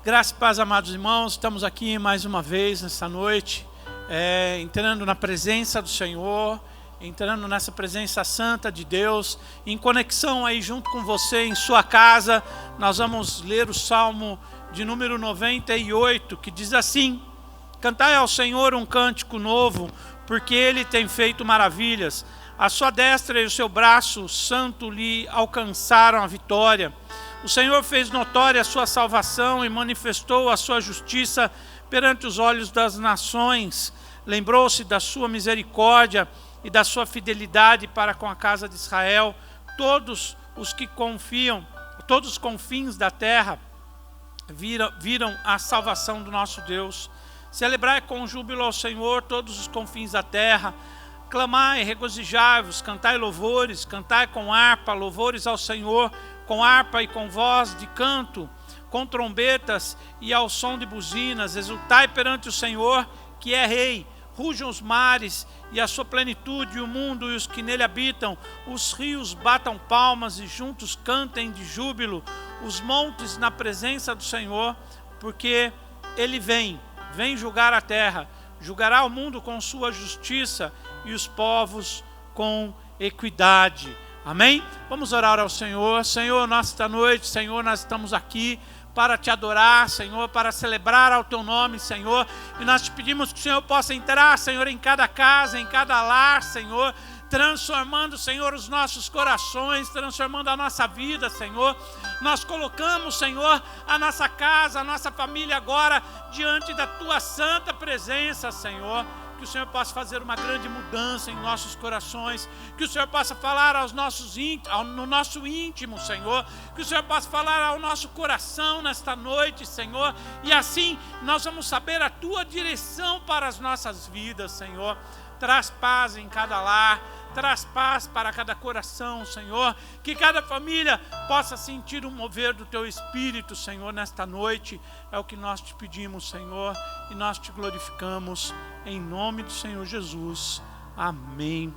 Graça e paz, amados irmãos, estamos aqui mais uma vez nessa noite, entrando na presença do Senhor, entrando nessa presença santa de Deus, em conexão aí junto com você em sua casa. Nós vamos ler o Salmo de número 98, que diz assim: cantai ao Senhor um cântico novo, porque Ele tem feito maravilhas. A sua destra e o seu braço santo lhe alcançaram a vitória. O Senhor fez notória a sua salvação e manifestou a sua justiça perante os olhos das nações. Lembrou-se da sua misericórdia e da sua fidelidade para com a casa de Israel. Todos os confins da terra viram a salvação do nosso Deus. Celebrai com júbilo ao Senhor todos os confins da terra. Clamai, regozijai-vos, cantai louvores, cantai com harpa, louvores ao Senhor, com harpa e com voz de canto, com trombetas e ao som de buzinas. Exultai perante o Senhor, que é Rei. Rujam os mares e a sua plenitude, o mundo e os que nele habitam. Os rios batam palmas e juntos cantem de júbilo. Os montes na presença do Senhor, porque Ele vem julgar a terra. Julgará o mundo com sua justiça e os povos com equidade. Amém? Vamos orar ao Senhor. Senhor, nesta noite, Senhor, nós estamos aqui para te adorar, Senhor, para celebrar ao teu nome, Senhor. E nós te pedimos que o Senhor possa entrar, Senhor, em cada casa, em cada lar, Senhor, transformando, Senhor, os nossos corações, transformando a nossa vida, Senhor. Nós colocamos, Senhor, a nossa casa, a nossa família agora diante da tua santa presença, Senhor. Que o Senhor possa fazer uma grande mudança em nossos corações, que o Senhor possa falar no nosso íntimo, Senhor, que o Senhor possa falar ao nosso coração nesta noite, Senhor, e assim nós vamos saber a tua direção para as nossas vidas, Senhor. Traz paz em cada lar, traz paz para cada coração, Senhor. Que cada família possa sentir o mover do Teu Espírito, Senhor, nesta noite. É o que nós te pedimos, Senhor, e nós te glorificamos em nome do Senhor Jesus. Amém.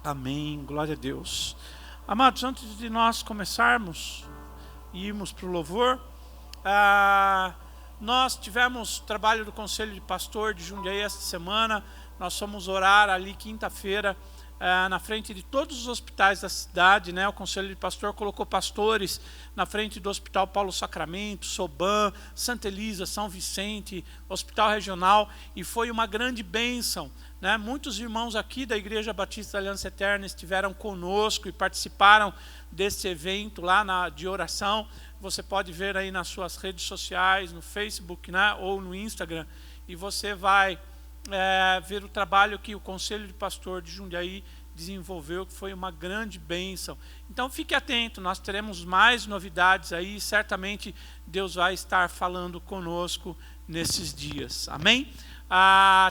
Amém. Glória a Deus. Amados, antes de nós começarmos e irmos para o louvor, nós tivemos trabalho do Conselho de Pastor de Jundiaí esta semana. Nós fomos orar ali quinta-feira, na frente de todos os hospitais da cidade, né? O Conselho de Pastor colocou pastores na frente do Hospital Paulo Sacramento, Soban, Santa Elisa, São Vicente, Hospital Regional, e foi uma grande bênção, né? Muitos irmãos aqui da Igreja Batista da Aliança Eterna estiveram conosco e participaram desse evento lá de oração. Você pode ver aí nas suas redes sociais, no Facebook, né? Ou no Instagram, e você vai ver o trabalho que o Conselho de Pastor de Jundiaí desenvolveu, que foi uma grande bênção. Então fique atento, nós teremos mais novidades aí, certamente Deus vai estar falando conosco nesses dias, amém?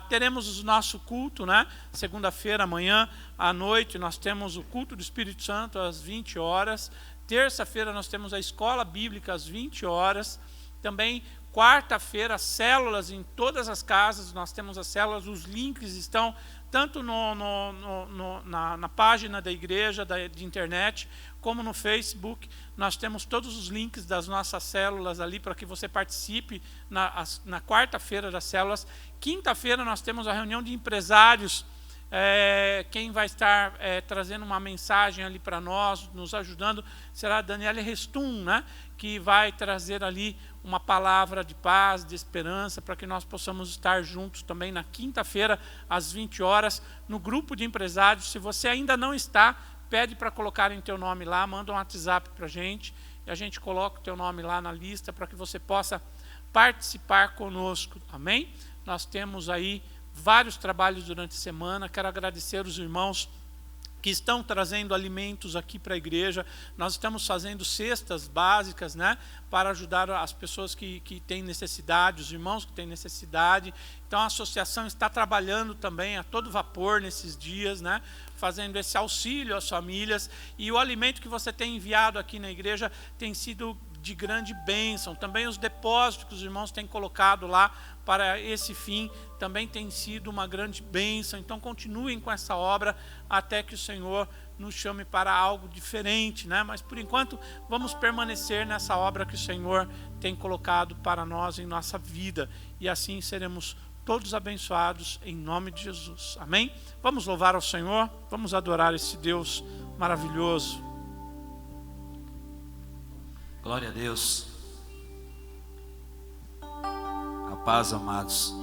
Teremos o nosso culto, né? Segunda-feira, amanhã à noite, nós temos o culto do Espírito Santo às 20 horas, terça-feira nós temos a escola bíblica às 20 horas, também quarta-feira, células em todas as casas, nós temos as células, os links estão tanto na página da igreja, de internet, como no Facebook. Nós temos todos os links das nossas células ali para que você participe na quarta-feira das células. Quinta-feira nós temos a reunião de empresários. Quem vai estar trazendo uma mensagem ali para nós, nos ajudando, será a Daniela Restum, né? Que vai trazer ali uma palavra de paz, de esperança, para que nós possamos estar juntos também na quinta-feira, às 20 horas, no grupo de empresários. Se você ainda não está, pede para colocarem teu nome lá, manda um WhatsApp para a gente, e a gente coloca o teu nome lá na lista, para que você possa participar conosco, amém? Nós temos aí vários trabalhos durante a semana. Quero agradecer os irmãos que estão trazendo alimentos aqui para a igreja. Nós estamos fazendo cestas básicas, né, para ajudar as pessoas que têm necessidade, os irmãos que têm necessidade. Então a associação está trabalhando também a todo vapor nesses dias, né, fazendo esse auxílio às famílias. E o alimento que você tem enviado aqui na igreja tem sido de grande bênção. Também os depósitos que os irmãos têm colocado lá para esse fim também tem sido uma grande bênção. Então continuem com essa obra até que o Senhor nos chame para algo diferente, né? Mas por enquanto vamos permanecer nessa obra que o Senhor tem colocado para nós em nossa vida, e assim seremos todos abençoados em nome de Jesus. Amém? Vamos louvar ao Senhor, vamos adorar esse Deus maravilhoso. Glória a Deus. A paz, amados.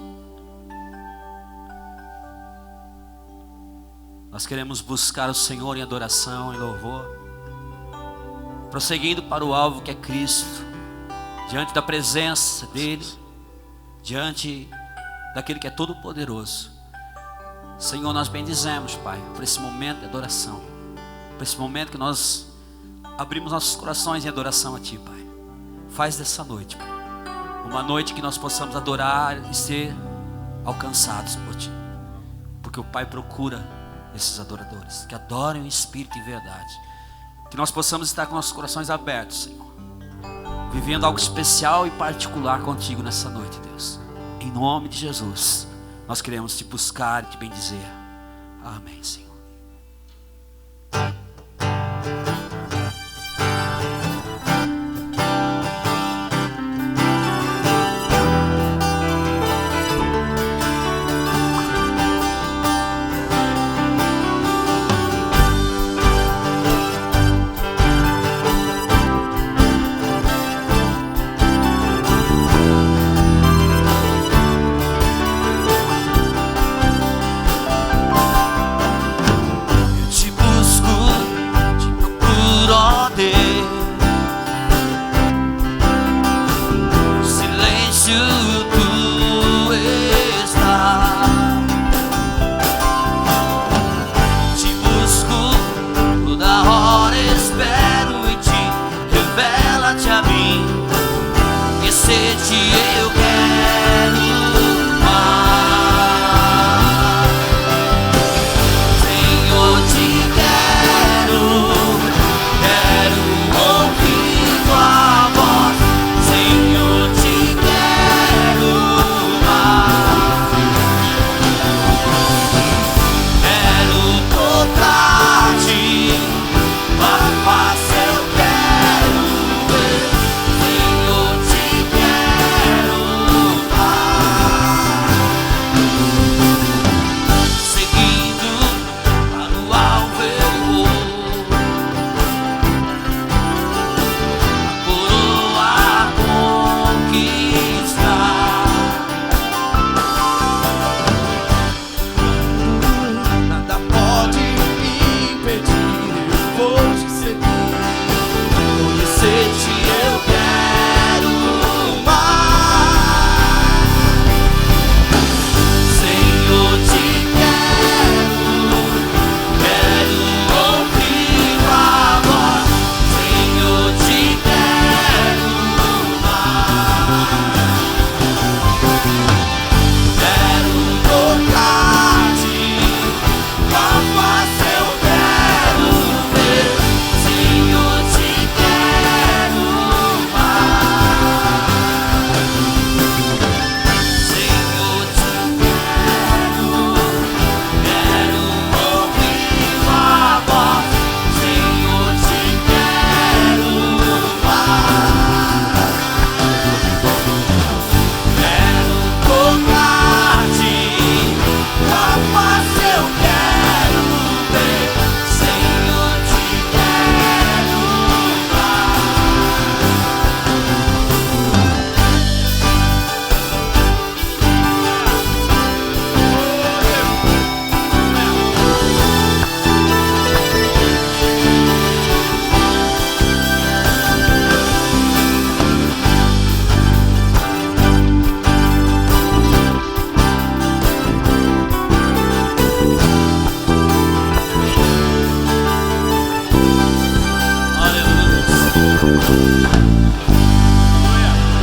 Nós queremos buscar o Senhor em adoração, em louvor, prosseguindo para o alvo que é Cristo, diante da presença dEle, diante daquele que é todo poderoso. Senhor, nós bendizemos, Pai, por esse momento de adoração, por esse momento que nós abrimos nossos corações em adoração a Ti, Pai. Faz dessa noite, Pai, uma noite que nós possamos adorar e ser alcançados por Ti, porque o Pai procura esses adoradores que adoram em espírito e verdade. Que nós possamos estar com nossos corações abertos, Senhor, vivendo algo especial e particular contigo nessa noite, Deus. Em nome de Jesus, nós queremos te buscar e te bendizer. Amém, Senhor.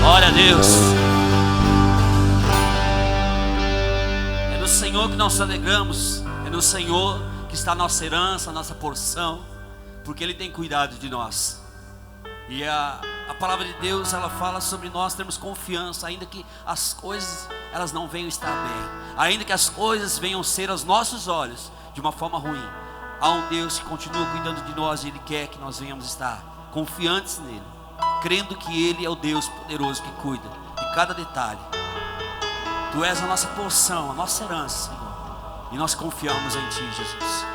Glória a Deus. É no Senhor que nós nos alegramos. É no Senhor que está a nossa herança, a nossa porção, porque Ele tem cuidado de nós. E a palavra de Deus, ela fala sobre nós termos confiança, ainda que as coisas elas não venham estar bem, ainda que as coisas venham ser aos nossos olhos de uma forma ruim. há um Deus que continua cuidando de nós e Ele quer que nós venhamos estar confiantes nele, crendo que Ele é o Deus poderoso que cuida de cada detalhe. Tu és a nossa porção, a nossa herança, Senhor, e nós confiamos em Ti, Jesus.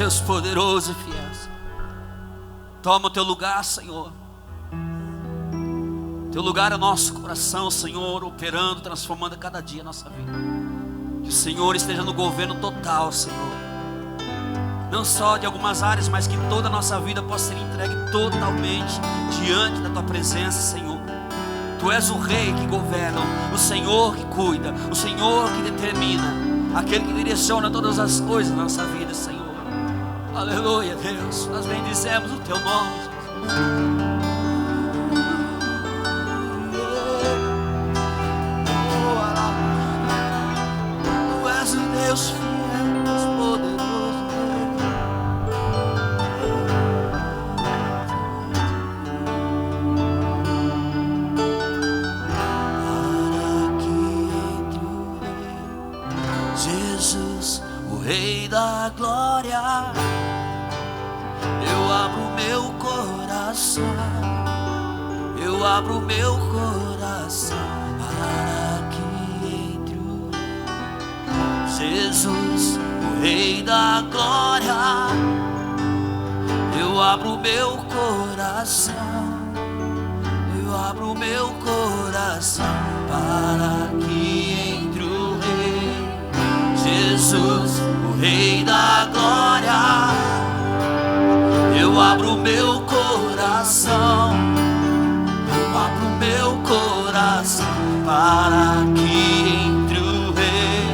Deus poderoso e fiel. Toma o teu lugar, Senhor. Teu lugar é o nosso coração, Senhor, operando, transformando a cada dia a nossa vida. Que o Senhor esteja no governo total, Senhor. Não só de algumas áreas, mas que toda a nossa vida possa ser entregue totalmente diante da Tua presença, Senhor. Tu és o Rei que governa, o Senhor que cuida, o Senhor que determina, aquele que direciona todas as coisas na nossa vida, Senhor. Aleluia, Deus. Nós bendizemos o Teu nome, Jesus. Deus fiel, Deus poderoso, para que entre o Rei Jesus, o Rei da glória, eu abro meu coração, eu abro meu coração. Jesus, o Rei da glória, eu abro meu coração, eu abro meu coração, para que entre o Rei Jesus, o Rei da glória, eu abro meu coração, eu abro meu coração, para que entre o Rei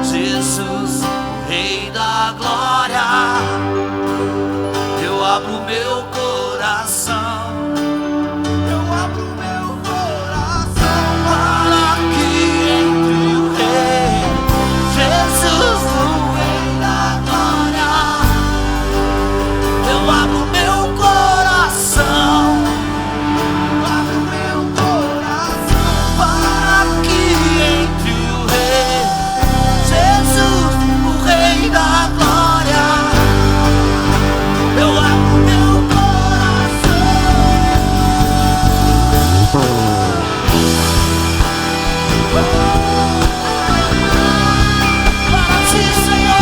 Jesus, o Rei da glória, eu abro meu coração, eu abro meu coração, para que entre o Rei Jesus, o Rei da glória, eu abro meu coração, eu abro meu coração, para que entre o Rei Jesus, o Rei da glória, eu abro meu coração. Para ti, Senhor.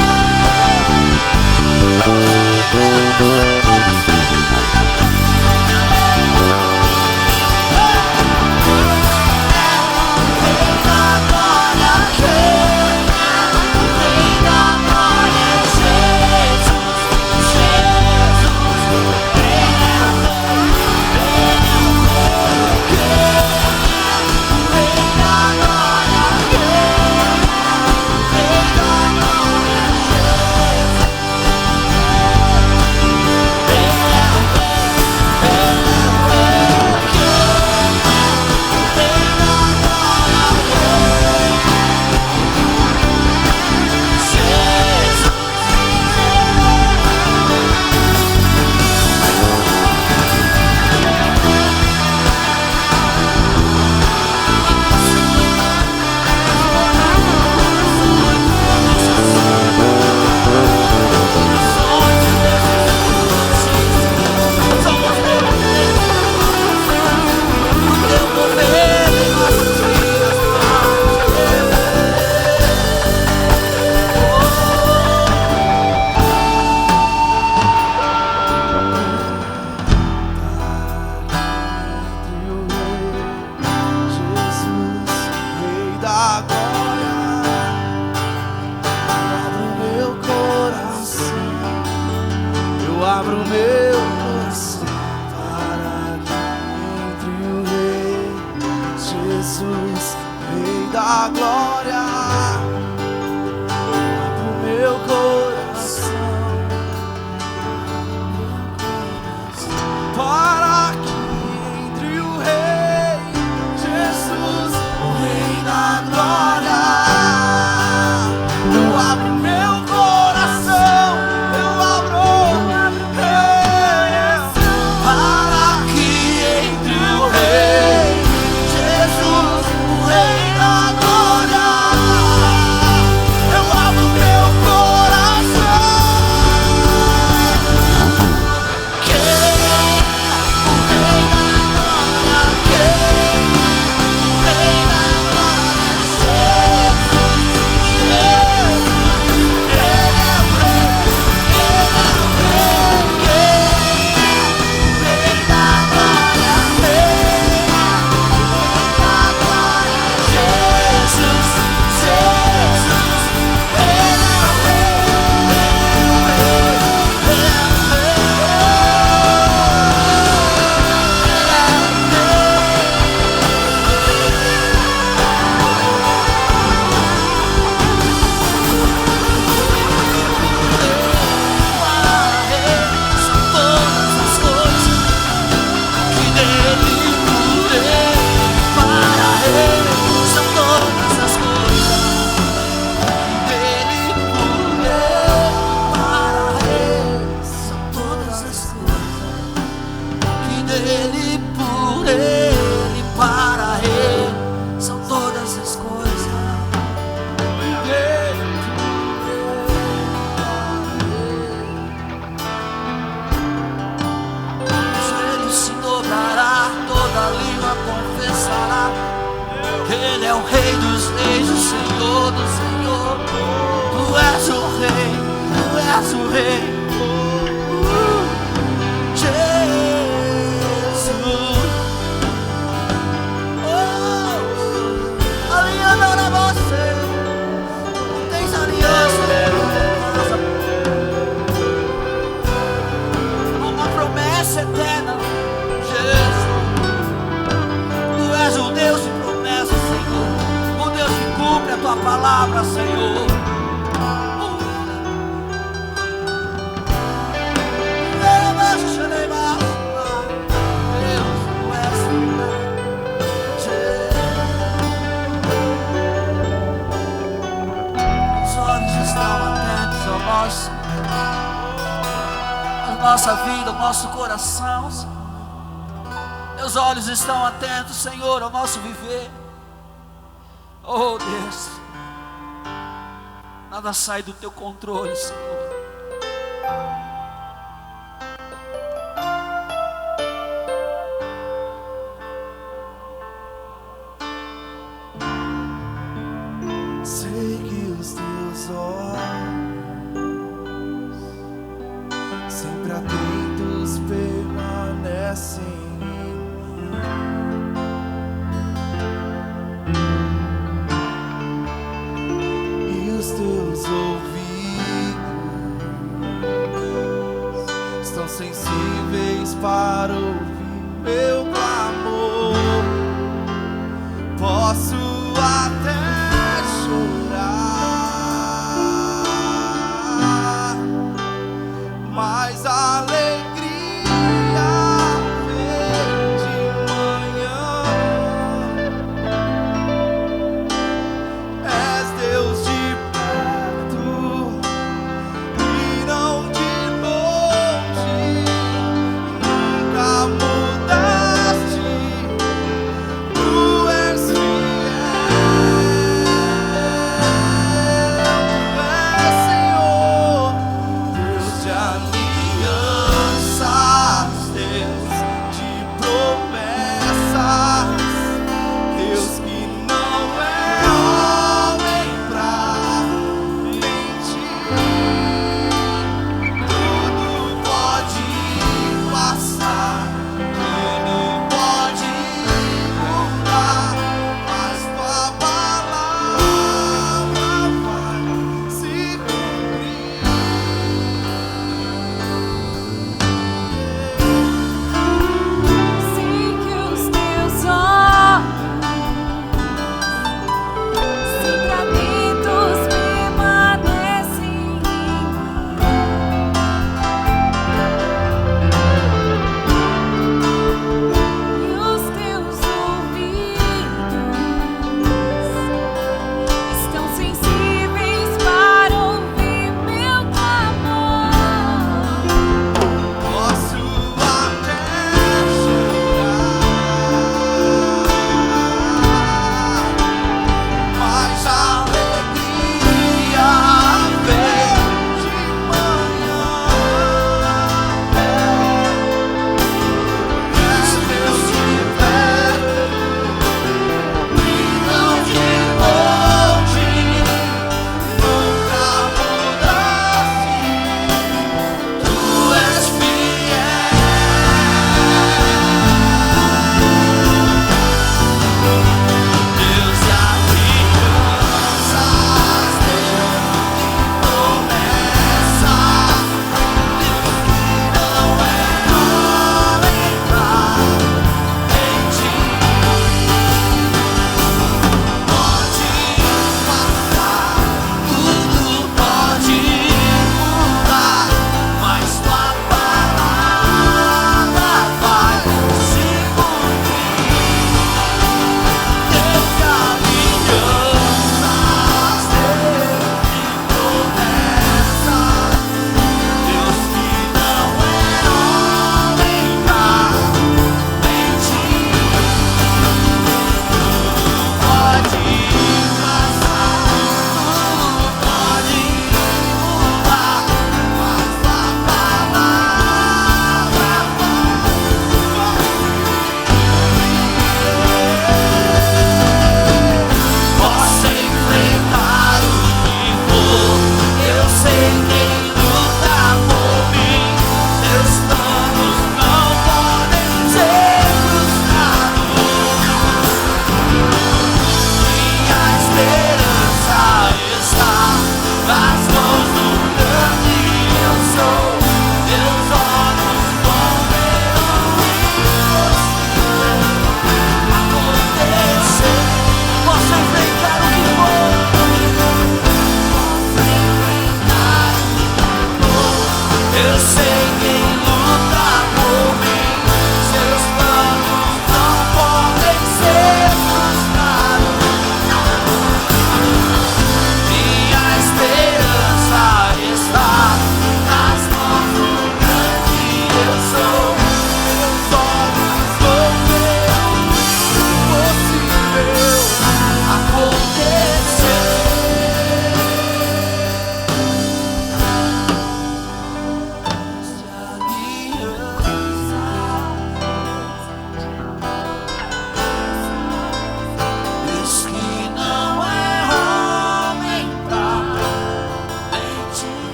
é o Rei dos reis, o Senhor do Senhor. Tu és o Rei, tu és o Rei. Tua palavra, Senhor. Deus, tu és os olhos estão atentos ao nosso, à nossa vida, ao nosso coração. Meus olhos estão atentos, Senhor, ao nosso viver. Oh Deus, nada sai do teu controle, Senhor. Sei que os teus olhos, sempre atentos, permanecem em mim. E os teus ouvidos estão sensíveis para ouvir meu clamor. Posso até chorar, mas a alegria vem de manhã. És Deus de perto e não de longe, nunca mudaste, tu és Senhor, Deus de alianças, Deus de promessas, Deus que não é homem pra mentir. Tudo pode passar, tudo pode mudar, mas tua palavra vai se cumprir.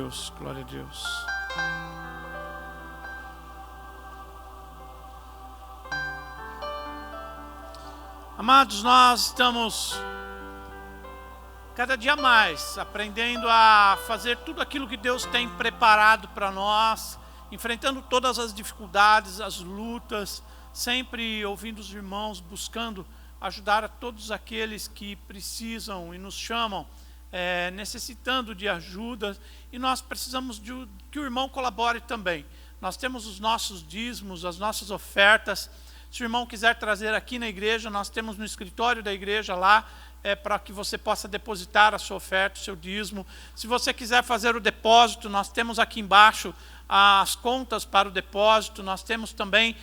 Deus, glória a Deus. Amados, nós estamos cada dia mais aprendendo a fazer tudo aquilo que Deus tem preparado para nós, enfrentando todas as dificuldades, as lutas, sempre ouvindo os irmãos, buscando ajudar a todos aqueles que precisam e nos chamam, necessitando de ajuda, e nós precisamos que o irmão colabore também. Nós temos os nossos dízimos, as nossas ofertas. Se o irmão quiser trazer aqui na igreja, nós temos no escritório da igreja lá, para que você possa depositar a sua oferta, o seu dízimo. Se você quiser fazer o depósito, nós temos aqui embaixo as contas para o depósito. Nós temos também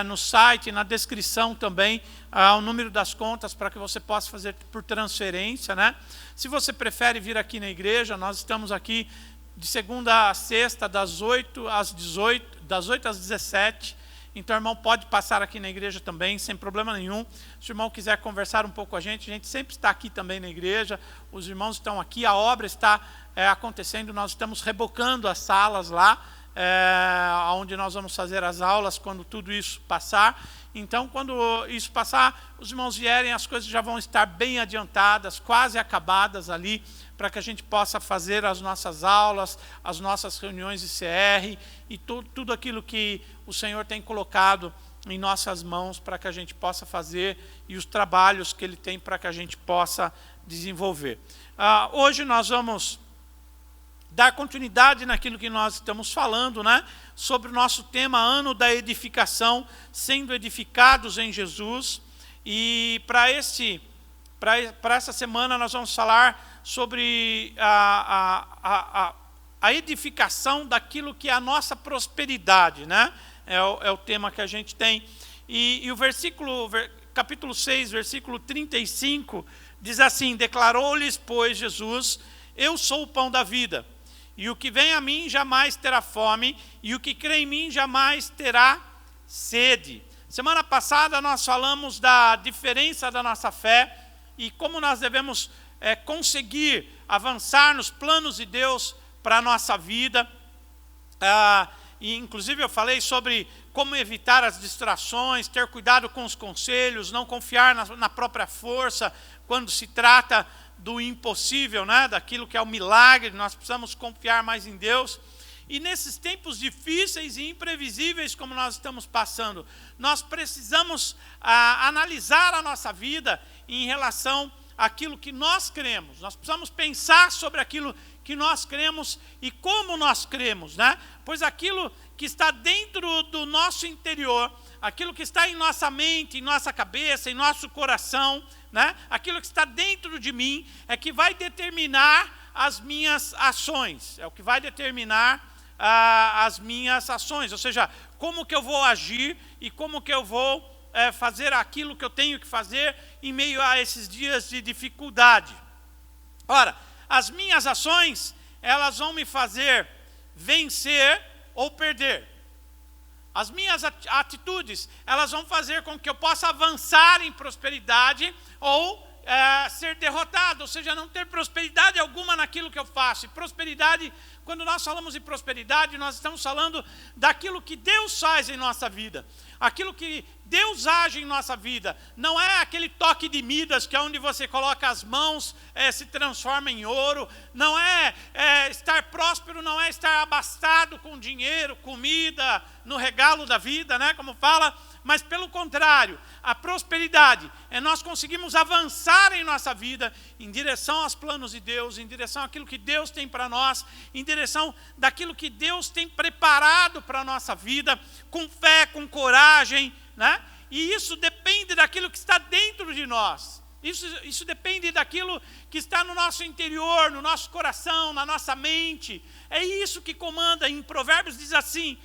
no site, na descrição também, o número das contas para que você possa fazer por transferência, né? Se você prefere vir aqui na igreja, nós estamos aqui de segunda a sexta, das 8 às 18, das 8 às 17. Então, o irmão pode passar aqui na igreja também, sem problema nenhum. Se o irmão quiser conversar um pouco com a gente sempre está aqui também na igreja. Os irmãos estão aqui, a obra está acontecendo, nós estamos rebocando as salas lá, onde nós vamos fazer as aulas quando tudo isso passar. Então, quando isso passar, os irmãos vierem, as coisas já vão estar bem adiantadas, quase acabadas ali, para que a gente possa fazer as nossas aulas, as nossas reuniões de CR e tudo aquilo que o Senhor tem colocado em nossas mãos para que a gente possa fazer e os trabalhos que Ele tem para que a gente possa desenvolver. Hoje nós vamos dar continuidade naquilo que nós estamos falando, né? Sobre o nosso tema, Ano da Edificação, sendo edificados em Jesus. E para essa semana nós vamos falar sobre a edificação daquilo que é a nossa prosperidade, né? É o tema que a gente tem. E o capítulo 6, versículo 35, diz assim: declarou-lhes, pois, Jesus: eu sou o pão da vida, e o que vem a mim jamais terá fome, e o que crê em mim jamais terá sede. Semana passada nós falamos da diferença da nossa fé e como nós devemos conseguir avançar nos planos de Deus para a nossa vida. E inclusive eu falei sobre como evitar as distrações, ter cuidado com os conselhos, não confiar na própria força quando se trata do impossível, né? Daquilo que é o milagre. Nós precisamos confiar mais em Deus. E nesses tempos difíceis e imprevisíveis como nós estamos passando, nós precisamos analisar a nossa vida em relação àquilo que nós cremos. Nós precisamos pensar sobre aquilo que nós cremos e como nós cremos, né? Pois aquilo que está dentro do nosso interior, aquilo que está em nossa mente, em nossa cabeça, em nosso coração, né? Aquilo que está dentro de mim é que vai determinar as minhas ações, é o que vai determinar as minhas ações, ou seja, como que eu vou agir e como que eu vou fazer aquilo que eu tenho que fazer em meio a esses dias de dificuldade. Ora, as minhas ações, elas vão me fazer vencer ou perder. As minhas atitudes, elas vão fazer com que eu possa avançar em prosperidade ou ser derrotado, ou seja, não ter prosperidade alguma naquilo que eu faço. E prosperidade, quando nós falamos de prosperidade, nós estamos falando daquilo que Deus faz em nossa vida. Aquilo que Deus age em nossa vida. Não é aquele toque de Midas, que é onde você coloca as mãos, se transforma em ouro. Não é estar próspero, não é estar abastado com dinheiro, comida, no regalo da vida, né? Como fala. Mas pelo contrário, a prosperidade é nós conseguimos avançar em nossa vida em direção aos planos de Deus, em direção àquilo que Deus tem para nós, em direção daquilo que Deus tem preparado para a nossa vida, com fé, com coragem, né? E isso depende daquilo que está dentro de nós. Isso depende daquilo que está no nosso interior, no nosso coração, na nossa mente. É isso que comanda. Em Provérbios diz assim,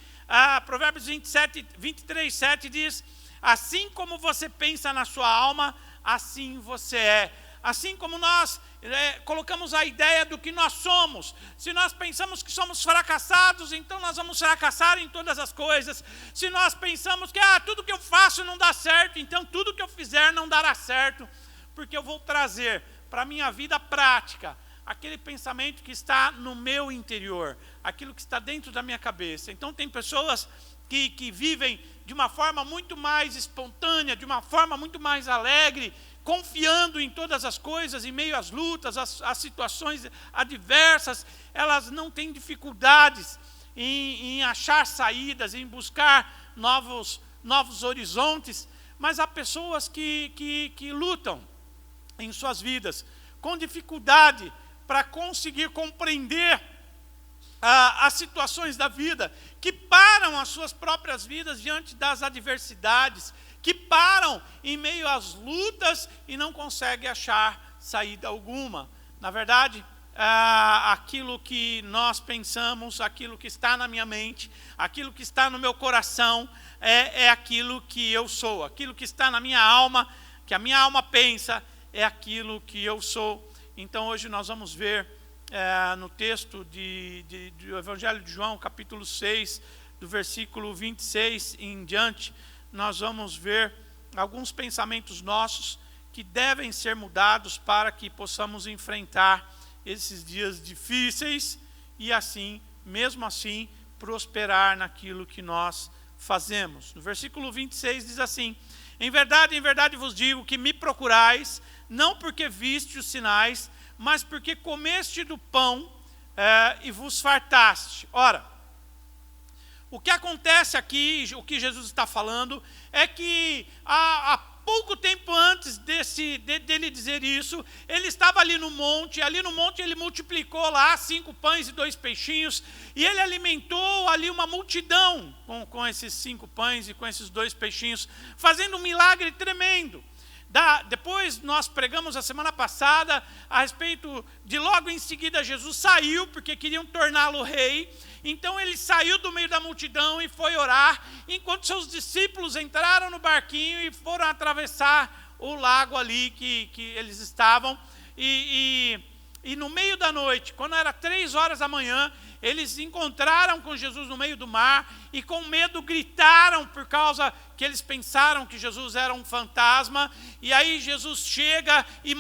Provérbios 23, 7 diz: assim como você pensa na sua alma, assim você é. Assim como nós colocamos a ideia do que nós somos. Se nós pensamos que somos fracassados, então nós vamos fracassar em todas as coisas. Se nós pensamos que tudo que eu faço não dá certo, então tudo que eu fizer não dará certo. Porque eu vou trazer para a minha vida prática aquele pensamento que está no meu interior, aquilo que está dentro da minha cabeça. Então tem pessoas que vivem de uma forma muito mais espontânea, de uma forma muito mais alegre, confiando em todas as coisas, em meio às lutas, às situações adversas. Elas não têm dificuldades em achar saídas, em buscar novos horizontes, mas há pessoas que lutam em suas vidas com dificuldade para conseguir compreender as situações da vida, que param as suas próprias vidas diante das adversidades, que param em meio às lutas e não conseguem achar saída alguma. Na verdade, aquilo que nós pensamos, aquilo que está na minha mente, aquilo que está no meu coração, é aquilo que eu sou. Aquilo que está na minha alma, que a minha alma pensa, é aquilo que eu sou. Então hoje nós vamos ver no texto do Evangelho de João, capítulo 6, do versículo 26 em diante, nós vamos ver alguns pensamentos nossos que devem ser mudados para que possamos enfrentar esses dias difíceis e assim, mesmo assim, prosperar naquilo que nós fazemos. No versículo 26 diz assim: em verdade vos digo que me procurais, não porque viste os sinais, mas porque comeste do pão e vos fartaste. Ora, o que acontece aqui, o que Jesus está falando, é que há pouco tempo antes dele dizer isso, ele estava ali no monte ele multiplicou lá 5 pães e 2 peixinhos, e ele alimentou ali uma multidão com esses 5 pães e com esses 2 peixinhos, fazendo um milagre tremendo. Depois nós pregamos a semana passada a respeito de logo em seguida Jesus saiu, porque queriam torná-lo rei. Então ele saiu do meio da multidão e foi orar, enquanto seus discípulos entraram no barquinho e foram atravessar o lago ali que eles estavam. E no meio da noite, quando era 3 horas da manhã, eles encontraram com Jesus no meio do mar e com medo gritaram, por causa que eles pensaram que Jesus era um fantasma. E aí Jesus chega e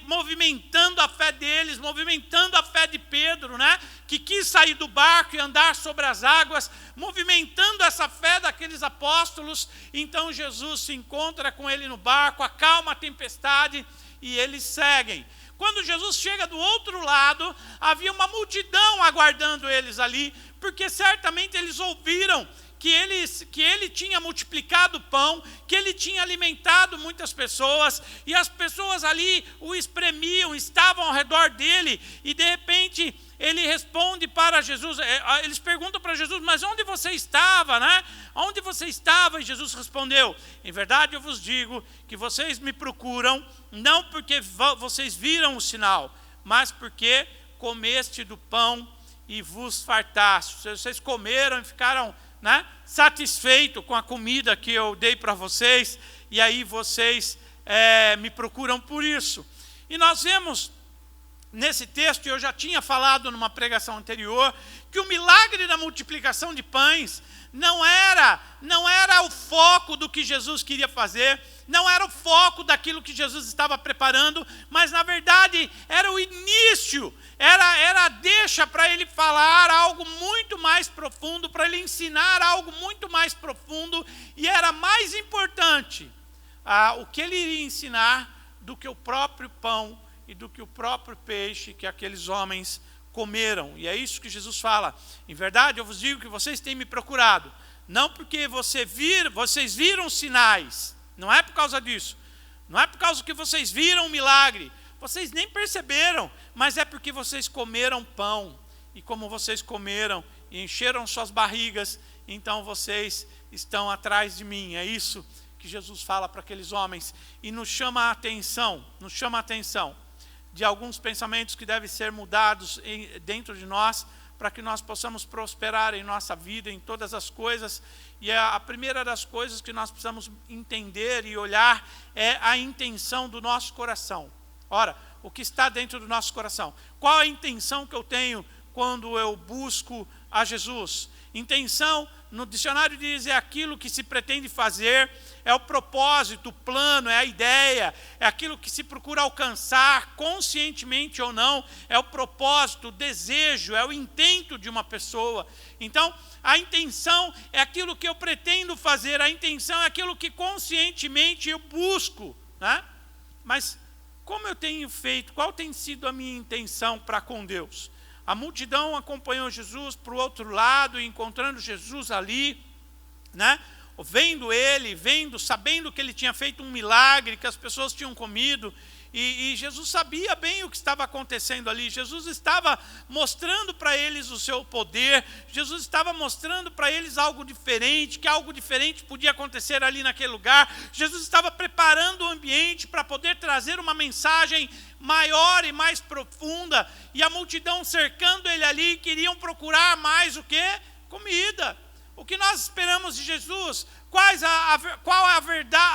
movimentando a fé deles, movimentando a fé de Pedro, né, que quis sair do barco e andar sobre as águas, movimentando essa fé daqueles apóstolos. Então Jesus se encontra com ele no barco, acalma a tempestade e eles seguem. Quando Jesus chega do outro lado, havia uma multidão aguardando eles ali, porque certamente eles ouviram que ele tinha multiplicado o pão, que ele tinha alimentado muitas pessoas, e as pessoas ali o espremiam, estavam ao redor dele, e de repente ele responde para Jesus, eles perguntam para Jesus: mas onde você estava, né? Onde você estava? E Jesus respondeu: em verdade eu vos digo que vocês me procuram, não porque vocês viram o sinal, mas porque comeste do pão e vos fartaste. Vocês comeram e ficaram, né, satisfeitos com a comida que eu dei para vocês, e aí vocês me procuram por isso. E nós vemos nesse texto, eu já tinha falado numa pregação anterior, que o milagre da multiplicação de pães não era o foco do que Jesus queria fazer, não era o foco daquilo que Jesus estava preparando, mas na verdade era o início, era a deixa para ele falar algo muito mais profundo, para ele ensinar algo muito mais profundo, e era mais importante o que ele iria ensinar do que o próprio pão e do que o próprio peixe que aqueles homens comeram. E é isso que Jesus fala: em verdade eu vos digo que vocês têm me procurado, não porque vocês viram sinais, não é por causa disso, não é por causa que vocês viram um milagre, vocês nem perceberam, mas é porque vocês comeram pão, e como vocês comeram e encheram suas barrigas, então vocês estão atrás de mim. É isso que Jesus fala para aqueles homens, e nos chama a atenção de alguns pensamentos que devem ser mudados dentro de nós, para que nós possamos prosperar em nossa vida, em todas as coisas. E a primeira das coisas que nós precisamos entender e olhar é a intenção do nosso coração. Ora, o que está dentro do nosso coração? Qual a intenção que eu tenho quando eu busco a Jesus. Intenção, no dicionário diz, é aquilo que se pretende fazer, é o propósito, o plano, é a ideia, é aquilo que se procura alcançar, conscientemente ou não, é o propósito, o desejo, é o intento de uma pessoa. Então, a intenção é aquilo que eu pretendo fazer, a intenção é aquilo que conscientemente eu busco, né? Mas como eu tenho feito, qual tem sido a minha intenção para com Deus? A multidão acompanhou Jesus para o outro lado, encontrando Jesus ali, né? Vendo ele, sabendo que ele tinha feito um milagre, que as pessoas tinham comido, e Jesus sabia bem o que estava acontecendo ali. Jesus estava mostrando para eles o seu poder, Jesus estava mostrando para eles algo diferente, que algo diferente podia acontecer ali naquele lugar. Jesus estava preparando o ambiente para poder trazer uma mensagem maior e mais profunda, e a multidão cercando ele ali, queriam procurar mais o quê? Comida. O que nós esperamos de Jesus? Qual é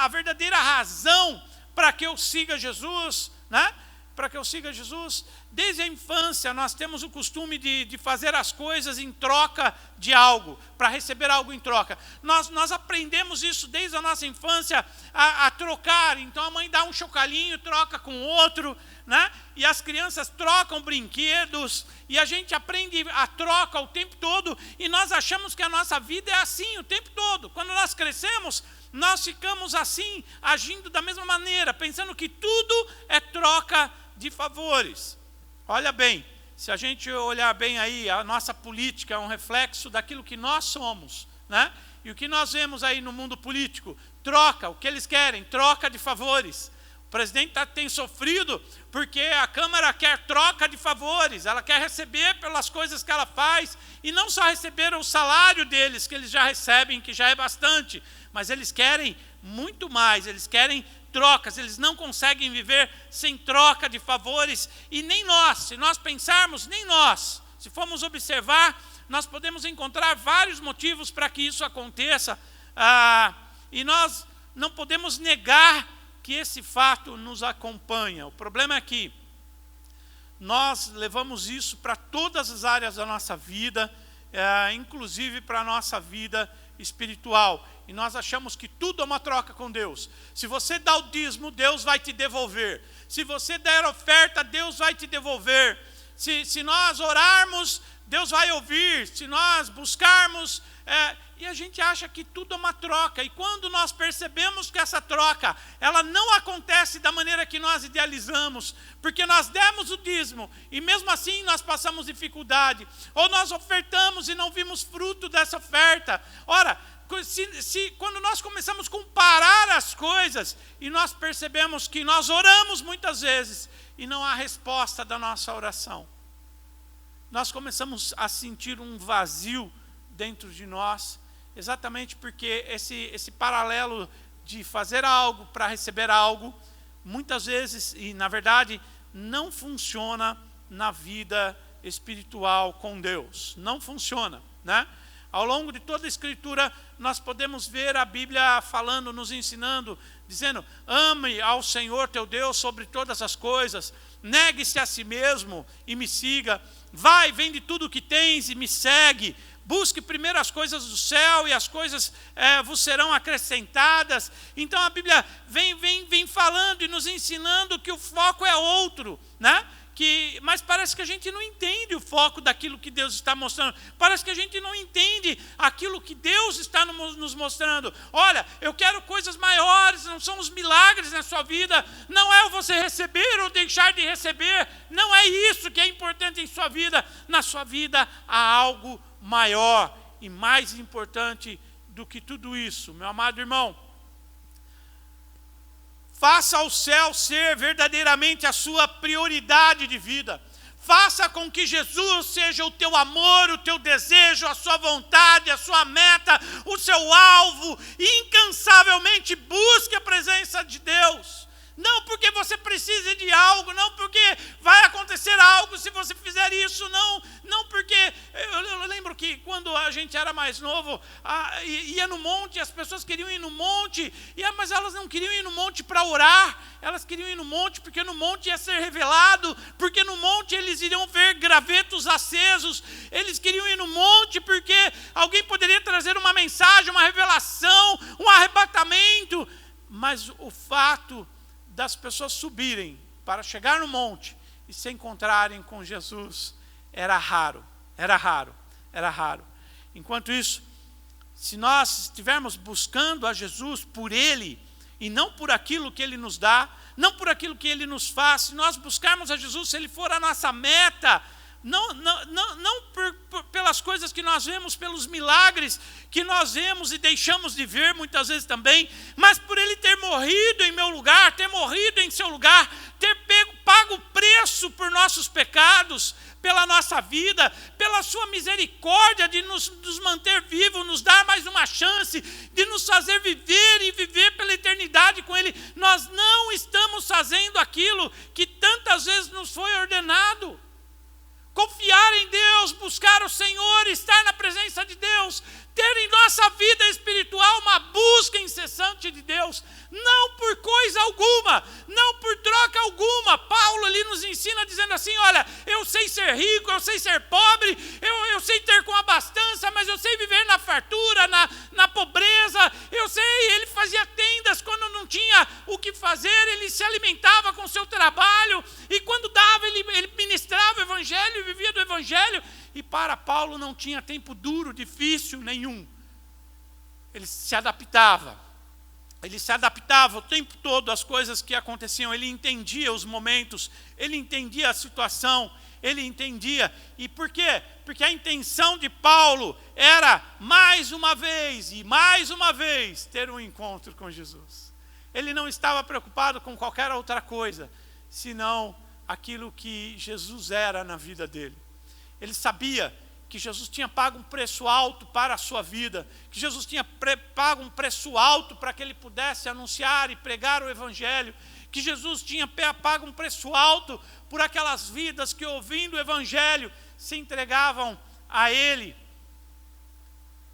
a verdadeira razão para que eu siga Jesus, né? Para que eu siga Jesus? Desde a infância nós temos o costume de fazer as coisas em troca de algo, para receber algo em troca. Nós aprendemos isso desde a nossa infância, a trocar. Então a mãe dá um chocalhinho, troca com outro, né? E as crianças trocam brinquedos, e a gente aprende a troca o tempo todo, e nós achamos que a nossa vida é assim o tempo todo. Quando nós crescemos, nós ficamos assim, agindo da mesma maneira, pensando que tudo é troca de favores. Olha bem, se a gente olhar bem aí, a nossa política é um reflexo daquilo que nós somos, né? E o que nós vemos aí no mundo político? Troca, o que eles querem? Troca de favores. O presidente tem sofrido porque a Câmara quer troca de favores, ela quer receber pelas coisas que ela faz, e não só receber o salário deles, que eles já recebem, que já é bastante, mas eles querem muito mais, eles querem trocas, eles não conseguem viver sem troca de favores, e nem nós, se nós pensarmos, nem nós, se formos observar, nós podemos encontrar vários motivos para que isso aconteça, e nós não podemos negar que esse fato nos acompanha. O problema é que nós levamos isso para todas as áreas da nossa vida, inclusive para a nossa vida espiritual, e nós achamos que tudo é uma troca com Deus. Se você dá o dízimo, Deus vai te devolver. Se você der oferta, Deus vai te devolver. Se nós orarmos, Deus vai ouvir. Se nós buscarmos, e a gente acha que tudo é uma troca, e quando nós percebemos que essa troca, ela não acontece da maneira que nós idealizamos, porque nós demos o dízimo, e mesmo assim nós passamos dificuldade, ou nós ofertamos e não vimos fruto dessa oferta. Ora, quando nós começamos a comparar as coisas, e nós percebemos que nós oramos muitas vezes, e não há resposta da nossa oração, nós começamos a sentir um vazio dentro de nós, exatamente porque esse paralelo de fazer algo para receber algo, muitas vezes, e na verdade, não funciona na vida espiritual com Deus. Não funciona, né? Ao longo de toda a Escritura, nós podemos ver a Bíblia falando, nos ensinando, dizendo: ame ao Senhor teu Deus sobre todas as coisas, negue-se a si mesmo e me siga, vai, vende tudo o que tens e me segue, busque primeiro as coisas do céu e as coisas vos serão acrescentadas. Então a Bíblia vem falando e nos ensinando que o foco é outro, né? Mas parece que a gente não entende o foco daquilo que Deus está mostrando. Parece que a gente não entende aquilo que Deus está nos mostrando. Olha, eu quero coisas maiores, não são os milagres na sua vida, não é você receber ou deixar de receber, não é isso que é importante em sua vida. Na sua vida há algo maior e mais importante do que tudo isso, meu amado irmão. Faça o céu ser verdadeiramente a sua prioridade de vida. Faça com que Jesus seja o teu amor, o teu desejo, a sua vontade, a sua meta, o seu alvo. Incansavelmente busque a presença de Deus. Não porque você precise de algo, não porque vai acontecer algo se você fizer isso, não porque... Eu lembro lembro que quando a gente era mais novo, ia no monte, as pessoas queriam ir no monte, mas elas não queriam ir no monte para orar, elas queriam ir no monte porque no monte ia ser revelado, porque no monte eles iriam ver gravetos acesos, eles queriam ir no monte porque alguém poderia trazer uma mensagem, uma revelação, um arrebatamento. Mas o fato das pessoas subirem para chegar no monte e se encontrarem com Jesus era raro. Enquanto isso, se nós estivermos buscando a Jesus por Ele, e não por aquilo que Ele nos dá, não por aquilo que Ele nos faz, se nós buscarmos a Jesus, se Ele for a nossa meta, não pelas coisas que nós vemos, pelos milagres que nós vemos e deixamos de ver muitas vezes também, mas por Ele ter morrido em meu lugar, ter morrido em seu lugar, ter pago o preço por nossos pecados, pela nossa vida, pela sua misericórdia de nos manter vivos, nos dar mais uma chance, de nos fazer viver e viver pela eternidade com Ele. Nós não estamos fazendo aquilo que tantas vezes nos foi ordenado. Confiar em Deus, buscar o Senhor, estar na presença de Deus, ter em nossa vida espiritual uma busca incessante de Deus, não por coisa alguma, não por troca alguma. Paulo ali nos ensina dizendo assim, olha, eu sei ser rico, eu sei ser pobre, eu sei ter com abastança, mas eu sei viver na fartura, na pobreza, eu sei, ele fazia tendas quando não tinha o que fazer, ele se alimentava com o seu trabalho, e quando dava, ele ministrava o evangelho, vivia do evangelho, e para Paulo não tinha tempo duro, difícil nenhum. Ele se adaptava o tempo todo às coisas que aconteciam, ele entendia os momentos, ele entendia a situação, ele entendia. E por quê? Porque a intenção de Paulo era mais uma vez ter um encontro com Jesus. Ele não estava preocupado com qualquer outra coisa, senão aquilo que Jesus era na vida dele. Ele sabia que Jesus tinha pago um preço alto para a sua vida, que Jesus tinha pago um preço alto para que ele pudesse anunciar e pregar o evangelho, que Jesus tinha pago um preço alto por aquelas vidas que, ouvindo o evangelho, se entregavam a ele.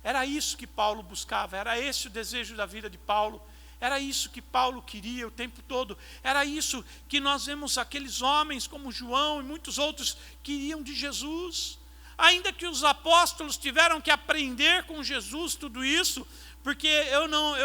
Era isso que Paulo buscava, era esse o desejo da vida de Paulo. Era isso que Paulo queria o tempo todo. Era isso que nós vemos aqueles homens como João e muitos outros queriam de Jesus. Ainda que os apóstolos tiveram que aprender com Jesus tudo isso, porque eu não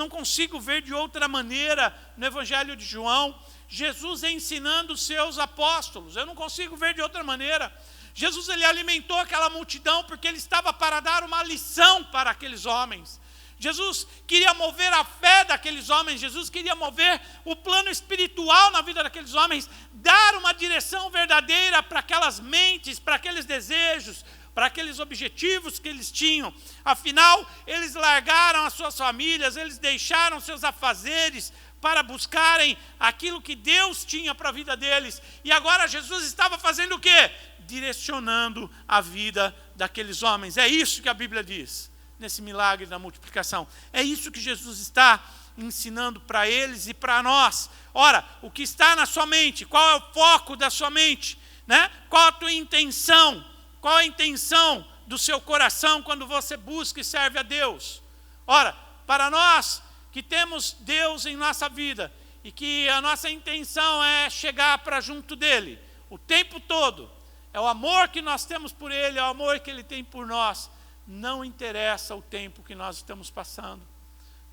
consigo ver de outra maneira no Evangelho de João, Jesus ensinando os seus apóstolos. Eu não consigo ver de outra maneira. Jesus, ele alimentou aquela multidão porque ele estava para dar uma lição para aqueles homens. Jesus queria mover a fé daqueles homens, Jesus queria mover o plano espiritual na vida daqueles homens, dar uma direção verdadeira para aquelas mentes, para aqueles desejos, para aqueles objetivos que eles tinham. Afinal, eles largaram as suas famílias, eles deixaram seus afazeres para buscarem aquilo que Deus tinha para a vida deles. E agora Jesus estava fazendo o quê? Direcionando a vida daqueles homens. É isso que a Bíblia diz. Nesse milagre da multiplicação. É isso que Jesus está ensinando para eles e para nós. Ora, o que está na sua mente? Qual é o foco da sua mente? Né? Qual a tua intenção? Qual a intenção do seu coração quando você busca e serve a Deus? Ora, para nós que temos Deus em nossa vida e que a nossa intenção é chegar para junto dEle o tempo todo, é o amor que nós temos por Ele, é o amor que Ele tem por nós. Não interessa o tempo que nós estamos passando,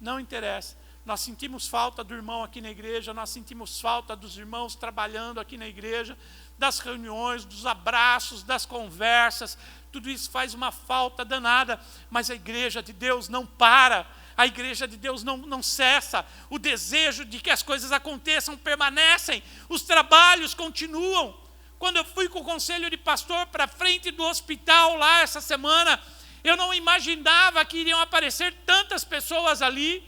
não interessa. Nós sentimos falta do irmão aqui na igreja, nós sentimos falta dos irmãos trabalhando aqui na igreja, das reuniões, dos abraços, das conversas, tudo isso faz uma falta danada, mas a igreja de Deus não para, a igreja de Deus não cessa, o desejo de que as coisas aconteçam permanecem, os trabalhos continuam. Quando eu fui com o conselho de pastor para frente do hospital lá essa semana, eu não imaginava que iriam aparecer tantas pessoas ali.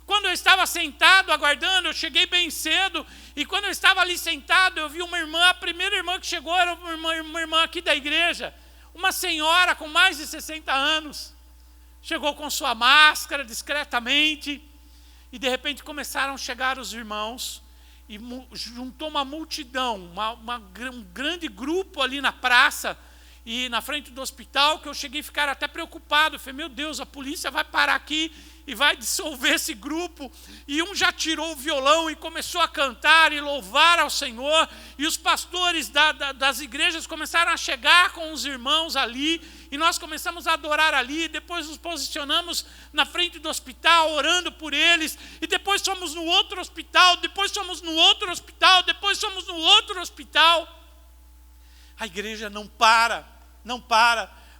Quando eu estava sentado aguardando, eu cheguei bem cedo, e quando eu estava ali sentado, eu vi uma irmã, a primeira irmã que chegou era uma irmã aqui da igreja, uma senhora com mais de 60 anos, chegou com sua máscara discretamente, e de repente começaram a chegar os irmãos, e juntou uma multidão, um grande grupo ali na praça, e na frente do hospital, que eu cheguei a ficar até preocupado. Eu falei, meu Deus, a polícia vai parar aqui e vai dissolver esse grupo. E um já tirou o violão e começou a cantar e louvar ao Senhor. E os pastores das igrejas começaram a chegar com os irmãos ali. E nós começamos a adorar ali. Depois nos posicionamos na frente do hospital, orando por eles. E depois fomos no outro hospital. Depois fomos no outro hospital. Depois fomos no outro hospital. A igreja não para,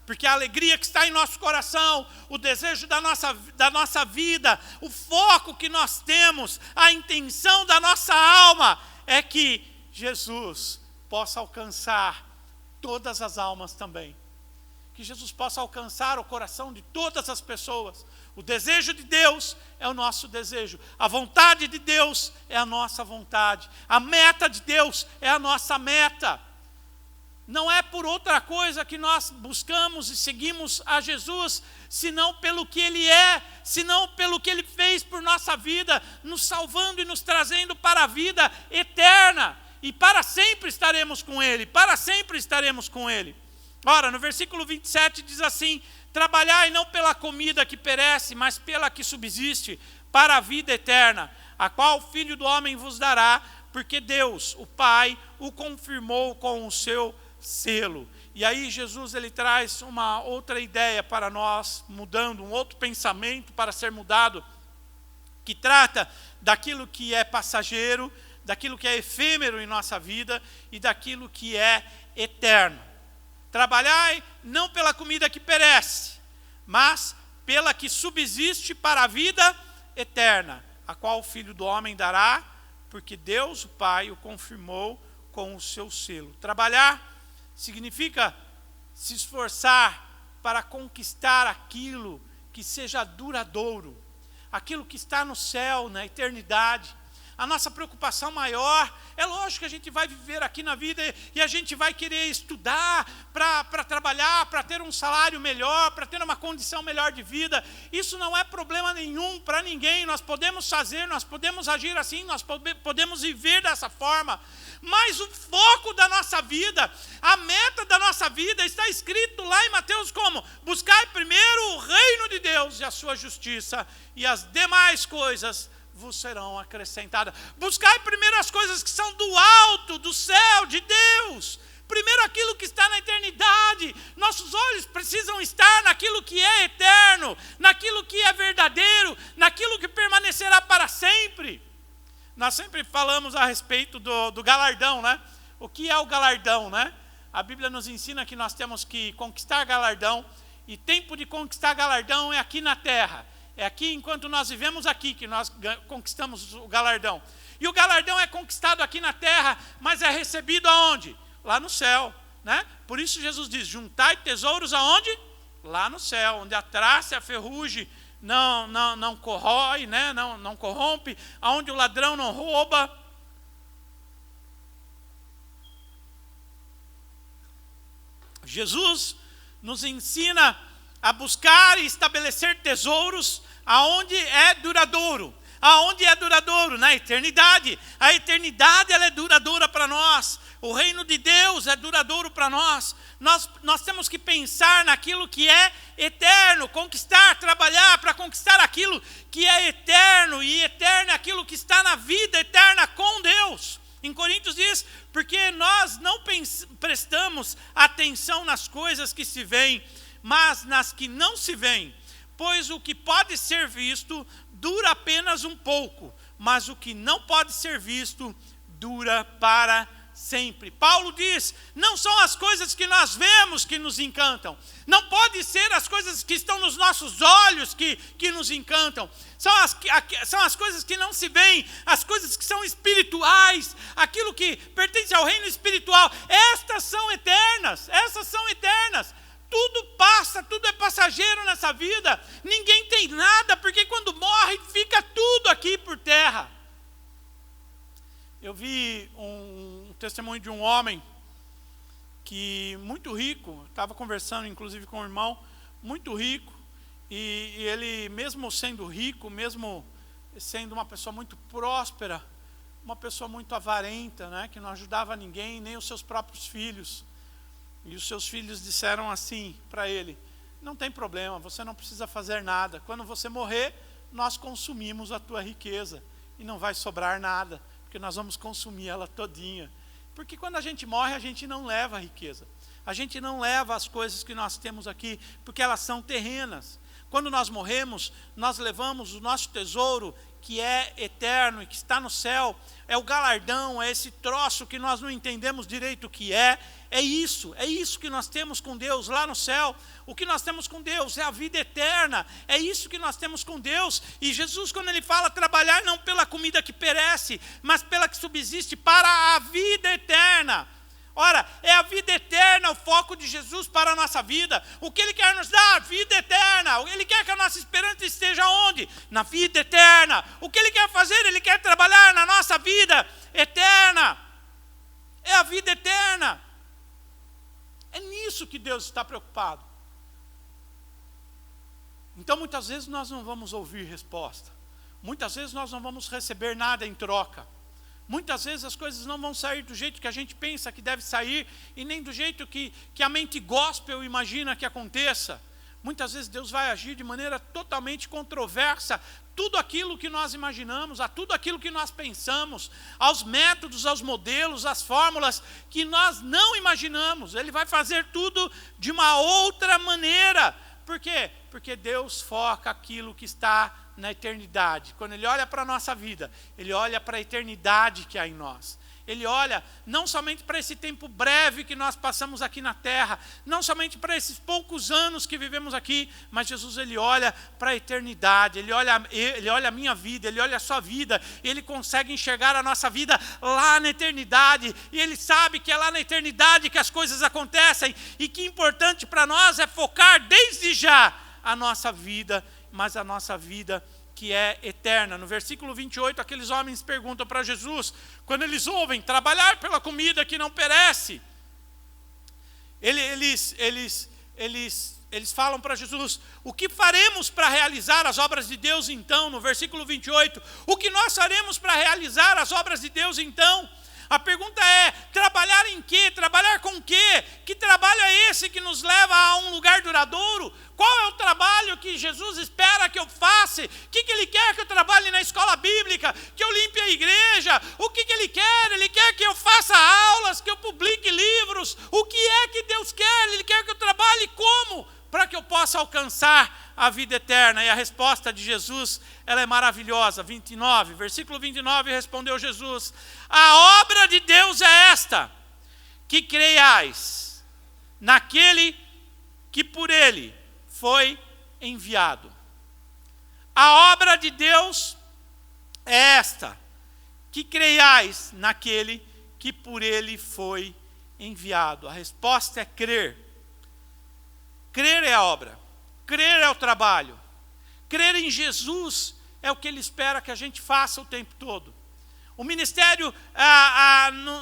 porque a alegria que está em nosso coração, o desejo da nossa vida, o foco que nós temos, a intenção da nossa alma, é que Jesus possa alcançar todas as almas também. Que Jesus possa alcançar o coração de todas as pessoas. O desejo de Deus é o nosso desejo. A vontade de Deus é a nossa vontade. A meta de Deus é a nossa meta. Não é por outra coisa que nós buscamos e seguimos a Jesus, senão pelo que Ele é, senão pelo que Ele fez por nossa vida, nos salvando e nos trazendo para a vida eterna. E para sempre estaremos com Ele, para sempre estaremos com Ele. Ora, no versículo 27 diz assim: trabalhai não pela comida que perece, mas pela que subsiste, para a vida eterna, a qual o Filho do Homem vos dará, porque Deus, o Pai, o confirmou com o seu selo. E aí Jesus ele traz uma outra ideia para nós, mudando um outro pensamento para ser mudado, que trata daquilo que é passageiro, daquilo que é efêmero em nossa vida e daquilo que é eterno. Trabalhai não pela comida que perece, mas pela que subsiste para a vida eterna, a qual o Filho do Homem dará, porque Deus, o Pai, o confirmou com o seu selo. Trabalhar significa se esforçar para conquistar aquilo que seja duradouro, aquilo que está no céu, na eternidade. A nossa preocupação maior, é lógico que a gente vai viver aqui na vida e a gente vai querer estudar para trabalhar, para ter um salário melhor, para ter uma condição melhor de vida. Isso não é problema nenhum para ninguém. Nós podemos fazer, nós podemos agir assim, nós podemos viver dessa forma. Mas o foco da nossa vida, a meta da nossa vida está escrito lá em Mateus como: buscai primeiro o reino de Deus e a sua justiça, e as demais coisas vos serão acrescentadas. Buscai primeiro as coisas que são do alto, do céu, de Deus. Primeiro aquilo que está na eternidade. Nossos olhos precisam estar naquilo que é eterno, naquilo que é verdadeiro, naquilo que permanecerá para sempre. Nós sempre falamos a respeito do galardão, né? O que é o galardão, né? A Bíblia nos ensina que nós temos que conquistar galardão, e tempo de conquistar galardão é aqui na terra. É aqui, enquanto nós vivemos aqui, que nós conquistamos o galardão. E o galardão é conquistado aqui na terra, mas é recebido aonde? Lá no céu, né? Por isso Jesus diz: juntai tesouros aonde? Lá no céu, onde a traça e a ferrugem não corrói, né? não corrompe, aonde o ladrão não rouba. Jesus nos ensina a buscar e estabelecer tesouros aonde é duradouro. Aonde é duradouro? Na eternidade. A eternidade ela é duradoura para nós. O reino de Deus é duradouro para nós. Nós temos que pensar naquilo que é eterno, conquistar, trabalhar para conquistar aquilo que é eterno, e eterno é aquilo que está na vida eterna com Deus. Em Coríntios diz: porque nós não prestamos atenção nas coisas que se veem, mas nas que não se veem. Pois o que pode ser visto dura apenas um pouco, mas o que não pode ser visto dura para sempre. Paulo diz: não são as coisas que nós vemos que nos encantam, não pode ser as coisas que estão nos nossos olhos que nos encantam, são as coisas que não se veem, as coisas que são espirituais, aquilo que pertence ao reino espiritual. Estas são eternas, essas são eternas. Tudo passa, tudo é passageiro nessa vida. Ninguém tem nada, porque quando morre fica tudo aqui por terra. Eu vi um testemunho de um homem que muito rico, estava conversando inclusive com um irmão, muito rico, e ele mesmo sendo rico, mesmo sendo uma pessoa muito próspera, uma pessoa muito avarenta, né, que não ajudava ninguém, nem os seus próprios filhos. E os seus filhos disseram assim para ele: não tem problema, você não precisa fazer nada. Quando você morrer, nós consumimos a tua riqueza e não vai sobrar nada, porque nós vamos consumir ela todinha. Porque quando a gente morre, a gente não leva a riqueza. A gente não leva as coisas que nós temos aqui, porque elas são terrenas. Quando nós morremos, nós levamos o nosso tesouro, que é eterno e que está no céu. É o galardão, é esse troço que nós não entendemos direito o que é. É isso que nós temos com Deus lá no céu. O que nós temos com Deus é a vida eterna. É isso que nós temos com Deus. E Jesus, quando ele fala trabalhar não pela comida que perece, mas pela que subsiste para a vida eterna. Ora, é a vida eterna o foco de Jesus para a nossa vida. O que ele quer nos dar? A vida eterna. Ele quer que a nossa esperança esteja onde? Na vida eterna. O que ele quer fazer? Ele quer trabalhar na nossa vida eterna. É a vida eterna. É nisso que Deus está preocupado. Então muitas vezes nós não vamos ouvir resposta. Muitas vezes nós não vamos receber nada em troca. Muitas vezes as coisas não vão sair do jeito que a gente pensa que deve sair, e nem do jeito que a mente gospel imagina que aconteça. Muitas vezes Deus vai agir de maneira totalmente controversa. Tudo aquilo que nós imaginamos, a tudo aquilo que nós pensamos, aos métodos, aos modelos, às fórmulas que nós não imaginamos. Ele vai fazer tudo de uma outra maneira. Por quê? Porque Deus foca aquilo que está na eternidade. Quando ele olha para a nossa vida, ele olha para a eternidade que há em nós. Ele olha não somente para esse tempo breve que nós passamos aqui na terra, não somente para esses poucos anos que vivemos aqui, mas Jesus, ele olha para a eternidade, ele olha a minha vida, ele olha a sua vida, ele consegue enxergar a nossa vida lá na eternidade, e ele sabe que é lá na eternidade que as coisas acontecem, e que importante para nós é focar desde já a nossa vida, mas a nossa vida que é eterna. No versículo 28, aqueles homens perguntam para Jesus, quando eles ouvem trabalhar pela comida que não perece, eles falam para Jesus: o que faremos para realizar as obras de Deus então? No versículo 28, o que nós faremos para realizar as obras de Deus então? A pergunta é: trabalhar em quê? Trabalhar com quê? Que trabalho é esse que nos leva a um lugar duradouro? Qual é o trabalho que Jesus espera que eu faça? O que ele quer que eu trabalhe na escola bíblica? Que eu limpe a igreja? O que ele quer? Ele quer que eu faça aulas, que eu publique livros? O que é que Deus quer? Ele quer que eu trabalhe como? Para que eu possa alcançar a vida eterna. E a resposta de Jesus, ela é maravilhosa. 29, versículo 29, respondeu Jesus: a obra de Deus é esta, que creiais naquele que por ele foi enviado. A obra de Deus é esta, que creiais naquele que por ele foi enviado. A resposta é crer. Crer é a obra, crer é o trabalho, crer em Jesus é o que ele espera que a gente faça o tempo todo. O ministério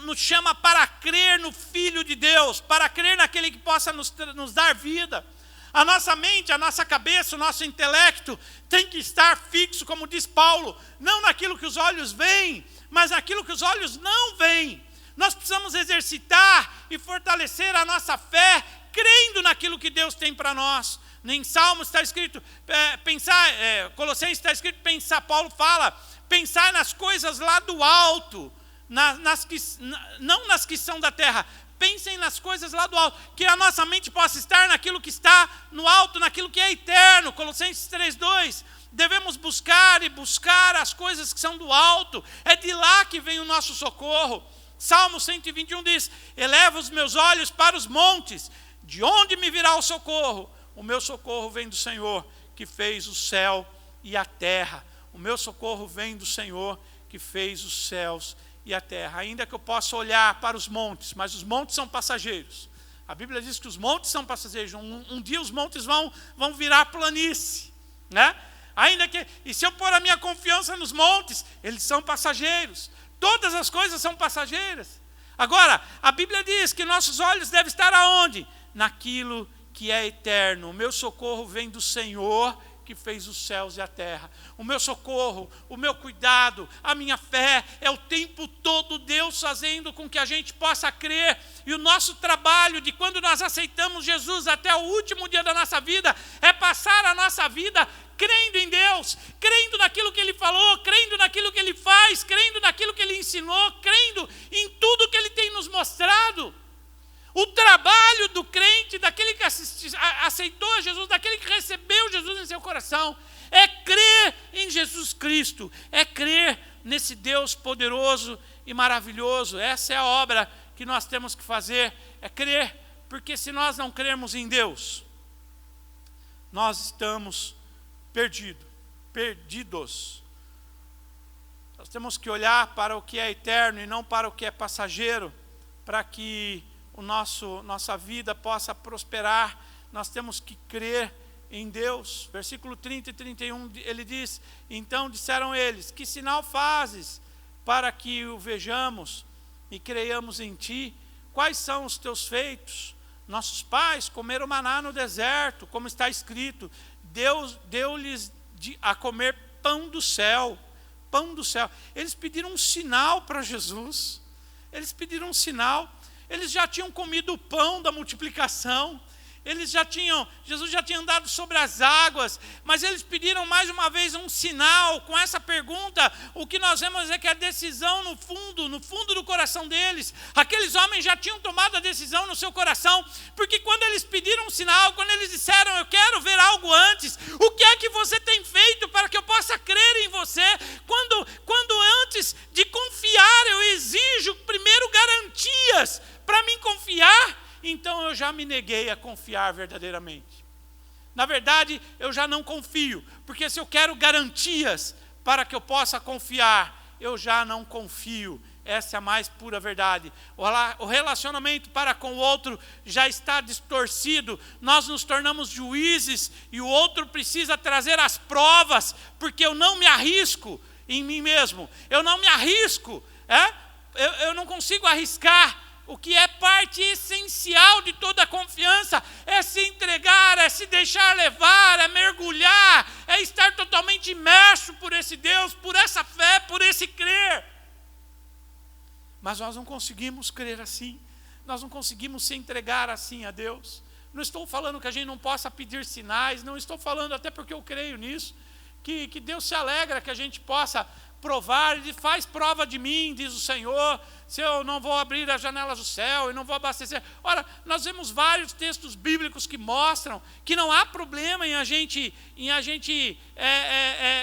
nos chama para crer no Filho de Deus, para crer naquele que possa nos dar vida. A nossa mente, a nossa cabeça, o nosso intelecto tem que estar fixo, como diz Paulo, não naquilo que os olhos veem, mas naquilo que os olhos não veem. Nós precisamos exercitar e fortalecer a nossa fé, crendo naquilo que Deus tem para nós. Em Salmos está escrito, Colossenses está escrito, pensar, Paulo fala, pensar nas coisas lá do alto, não nas que são da terra. Pensem nas coisas lá do alto, que a nossa mente possa estar naquilo que está no alto, naquilo que é eterno. Colossenses 3:2, devemos buscar as coisas que são do alto, é de lá que vem o nosso socorro. Salmo 121 diz: eleva os meus olhos para os montes, de onde me virá o socorro? O meu socorro vem do Senhor, que fez o céu e a terra. O meu socorro vem do Senhor, que fez os céus e a terra. Ainda que eu possa olhar para os montes, mas os montes são passageiros. A Bíblia diz que os montes são passageiros. Um dia os montes vão virar planície, né? E se eu pôr a minha confiança nos montes, eles são passageiros. Todas as coisas são passageiras. Agora, a Bíblia diz que nossos olhos devem estar aonde? Naquilo que é eterno. O meu socorro vem do Senhor, que fez os céus e a terra. O meu socorro, o meu cuidado, a minha fé é o tempo todo Deus fazendo com que a gente possa crer. E o nosso trabalho de quando nós aceitamos Jesus até o último dia da nossa vida é passar a nossa vida crendo em Deus, crendo naquilo que Ele falou, crendo naquilo que Ele faz, crendo naquilo que Ele ensinou, crendo em tudo que Ele tem nos mostrado. O trabalho do crente, daquele que aceitou Jesus, daquele que recebeu Jesus em seu coração, é crer em Jesus Cristo, é crer nesse Deus poderoso e maravilhoso. Essa é a obra que nós temos que fazer, é crer, porque se nós não crermos em Deus, nós estamos perdidos. Nós temos que olhar para o que é eterno e não para o que é passageiro, para que nossa vida possa prosperar. Nós temos que crer em Deus. Versículo 30 e 31, ele diz: então disseram eles, que sinal fazes para que o vejamos e creiamos em ti? Quais são os teus feitos? Nossos pais comeram maná no deserto, como está escrito, Deus deu-lhes a comer pão do céu. Pão do céu. Eles pediram um sinal para Jesus. Eles pediram um sinal. Eles já tinham comido o pão da multiplicação. Jesus já tinha andado sobre as águas, mas eles pediram mais uma vez um sinal. Com essa pergunta, o que nós vemos é que a decisão no fundo do coração deles, aqueles homens já tinham tomado a decisão no seu coração, porque quando eles pediram um sinal, quando eles disseram, eu quero ver algo antes, o que é que você tem feito para que eu possa crer em você? Quando antes de confiar, eu exijo primeiro garantias para mim confiar, então eu já me neguei a confiar verdadeiramente. Na verdade, eu já não confio, porque se eu quero garantias para que eu possa confiar, eu já não confio. Essa é a mais pura verdade. O relacionamento para com o outro já está distorcido. Nós nos tornamos juízes e o outro precisa trazer as provas, porque eu não me arrisco em mim mesmo. Eu não me arrisco. Eu não consigo arriscar. O que é parte essencial de toda a confiança é se entregar, é se deixar levar, é mergulhar, é estar totalmente imerso por esse Deus, por essa fé, por esse crer. Mas nós não conseguimos crer assim, nós não conseguimos se entregar assim a Deus. Não estou falando que a gente não possa pedir sinais, não estou falando, até porque eu creio nisso, que Deus se alegra que a gente possa provar. Ele faz prova de mim, diz o Senhor, se eu não vou abrir as janelas do céu e não vou abastecer. Ora, nós vemos vários textos bíblicos que mostram que não há problema em a gente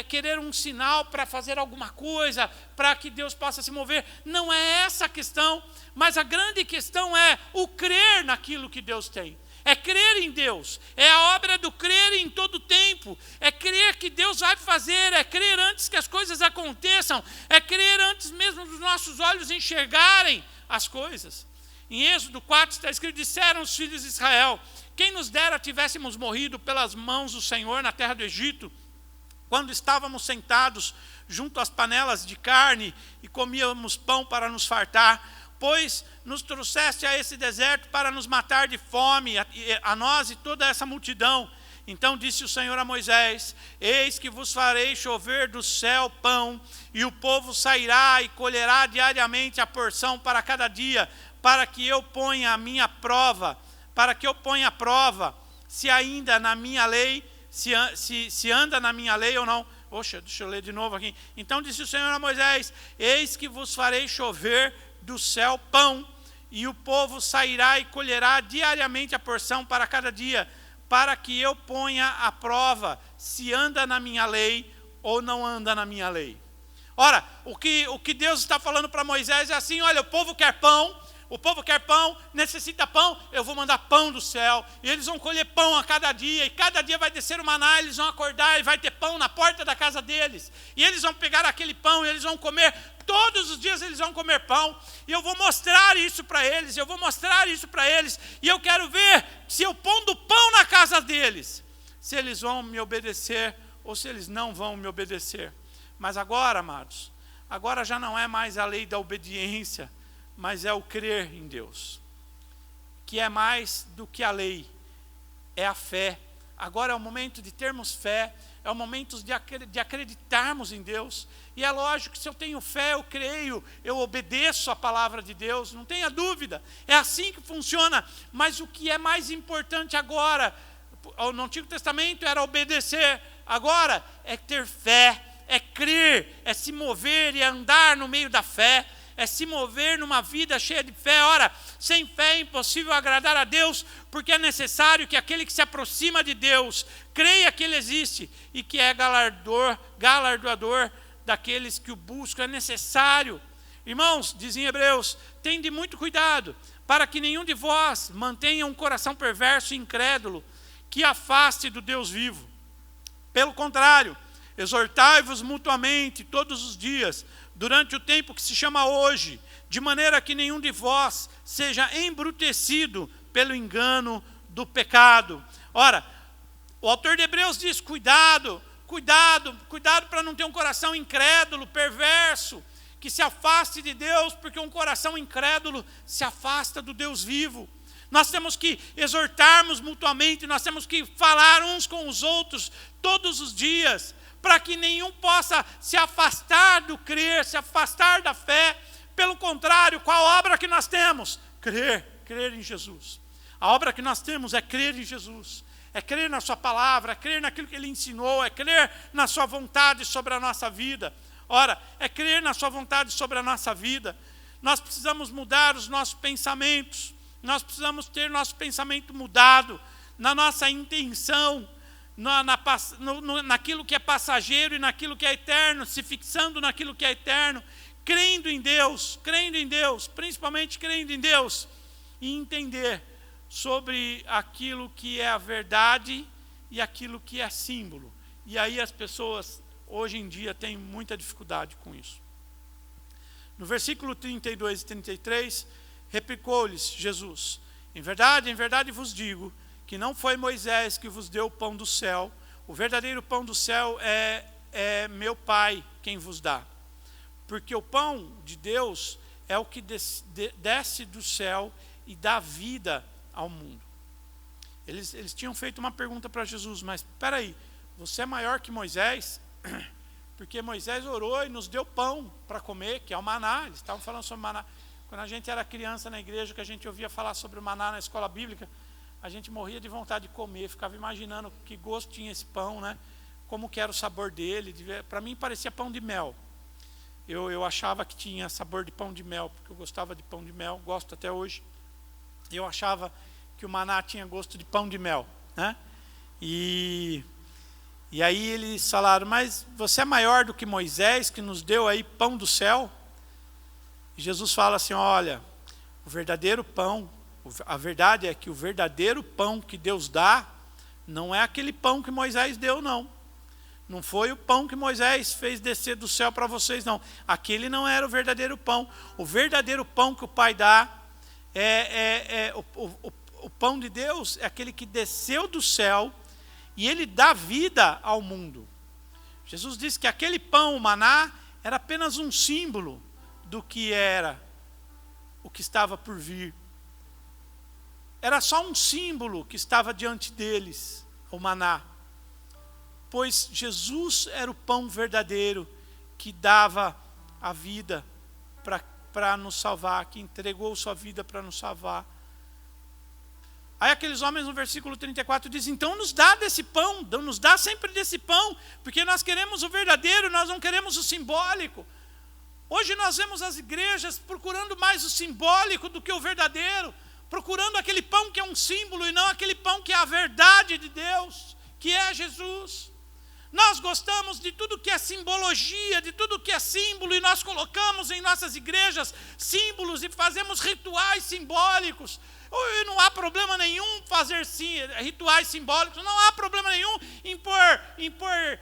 querer um sinal para fazer alguma coisa, para que Deus possa se mover. Não é essa a questão, mas a grande questão é o crer naquilo que Deus tem. É crer em Deus, é a obra do crer em todo tempo, é crer que Deus vai fazer, é crer antes que as coisas aconteçam, é crer antes mesmo dos nossos olhos enxergarem as coisas. Em Êxodo 4 está escrito, disseram os filhos de Israel, quem nos dera tivéssemos morrido pelas mãos do Senhor na terra do Egito, quando estávamos sentados junto às panelas de carne e comíamos pão para nos fartar, pois nos trouxeste a esse deserto para nos matar de fome, a nós e toda essa multidão. Então disse o Senhor a Moisés, eis que vos farei chover do céu pão, e o povo sairá e colherá diariamente a porção para cada dia, para que eu ponha a minha prova, se ainda na minha lei, se anda na minha lei ou não. Poxa, deixa eu ler de novo aqui. Então disse o Senhor a Moisés, eis que vos farei chover do céu pão, e o povo sairá e colherá diariamente a porção para cada dia, para que eu ponha à prova se anda na minha lei ou não anda na minha lei. Ora, o que Deus está falando para Moisés é assim, olha, o povo quer pão, necessita pão, eu vou mandar pão do céu, e eles vão colher pão a cada dia, e cada dia vai descer o maná, eles vão acordar e vai ter pão na porta da casa deles, e eles vão pegar aquele pão e eles vão comer, todos os dias eles vão comer pão, e eu vou mostrar isso para eles, e eu quero ver se eu pondo pão na casa deles, se eles vão me obedecer ou se eles não vão me obedecer. Mas agora, amados, agora já não é mais a lei da obediência, mas é o crer em Deus, que é mais do que a lei, é a fé. agora é o momento de termos fé, é o momento de acreditarmos em Deus. E é lógico que se eu tenho fé, eu creio, eu obedeço a palavra de Deus, não tenha dúvida. É assim que funciona. Mas o que é mais importante agora, no Antigo Testamento era obedecer, agora é ter fé, é crer, é se mover e andar no meio da fé, é se mover numa vida cheia de fé. Ora, sem fé é impossível agradar a Deus, porque é necessário que aquele que se aproxima de Deus creia que Ele existe e que é galardoador daqueles que o buscam. É necessário. Irmãos, dizem Hebreus, tende muito cuidado, para que nenhum de vós mantenha um coração perverso e incrédulo, que afaste do Deus vivo. Pelo contrário, exortai-vos mutuamente todos os dias, durante o tempo que se chama hoje, de maneira que nenhum de vós seja embrutecido pelo engano do pecado. Ora, o autor de Hebreus diz, cuidado para não ter um coração incrédulo, perverso, que se afaste de Deus, porque um coração incrédulo se afasta do Deus vivo. Nós temos que exortarmos mutuamente, nós temos que falar uns com os outros todos os dias, para que nenhum possa se afastar do crer, se afastar da fé. Pelo contrário, qual a obra que nós temos? Crer em Jesus. A obra que nós temos é crer em Jesus, é crer na sua palavra, é crer naquilo que Ele ensinou, é crer na sua vontade sobre a nossa vida. Ora, é crer na sua vontade sobre a nossa vida. Nós precisamos mudar os nossos pensamentos, nós precisamos ter nosso pensamento mudado, na nossa intenção, naquilo que é passageiro e naquilo que é eterno, se fixando naquilo que é eterno, crendo em Deus, principalmente crendo em Deus, e entender sobre aquilo que é a verdade e aquilo que é símbolo. E aí as pessoas, hoje em dia, têm muita dificuldade com isso. No versículo 32 e 33, replicou-lhes Jesus, em verdade vos digo, que não foi Moisés que vos deu o pão do céu, o verdadeiro pão do céu é meu Pai quem vos dá. Porque o pão de Deus é o que desce do céu e dá vida ao mundo. Eles tinham feito uma pergunta para Jesus, mas espera aí, você é maior que Moisés? Porque Moisés orou e nos deu pão para comer, que é o maná. Eles estavam falando sobre maná. Quando a gente era criança na igreja, que a gente ouvia falar sobre o maná na escola bíblica, a gente morria de vontade de comer, ficava imaginando que gosto tinha esse pão, né? Como que era o sabor dele. Para mim parecia pão de mel. Eu achava que tinha sabor de pão de mel, porque eu gostava de pão de mel, gosto até hoje. Eu achava que o maná tinha gosto de pão de mel, né? E aí eles falaram, mas você é maior do que Moisés, que nos deu aí pão do céu? E Jesus fala assim, olha, o verdadeiro pão, a verdade é que o verdadeiro pão que Deus dá, não é aquele pão que Moisés deu, não. Não foi o pão que Moisés fez descer do céu para vocês, não. Aquele não era o verdadeiro pão. O verdadeiro pão que o Pai dá, o pão de Deus é aquele que desceu do céu e Ele dá vida ao mundo. Jesus disse que aquele pão, o maná, era apenas um símbolo do que era o que estava por vir. Era só um símbolo que estava diante deles, o maná. Pois Jesus era o pão verdadeiro que dava a vida para nos salvar, que entregou sua vida para nos salvar. Aí aqueles homens no versículo 34 dizem, então nos dá desse pão, nos dá sempre desse pão, porque nós queremos o verdadeiro, nós não queremos o simbólico. Hoje nós vemos as igrejas procurando mais o simbólico do que o verdadeiro, procurando aquele pão que é um símbolo e não aquele pão que é a verdade de Deus, que é Jesus. Nós gostamos de tudo que é simbologia, de tudo que é símbolo, e nós colocamos em nossas igrejas símbolos e fazemos rituais simbólicos. E não há problema nenhum fazer rituais simbólicos, não há problema nenhum em pôr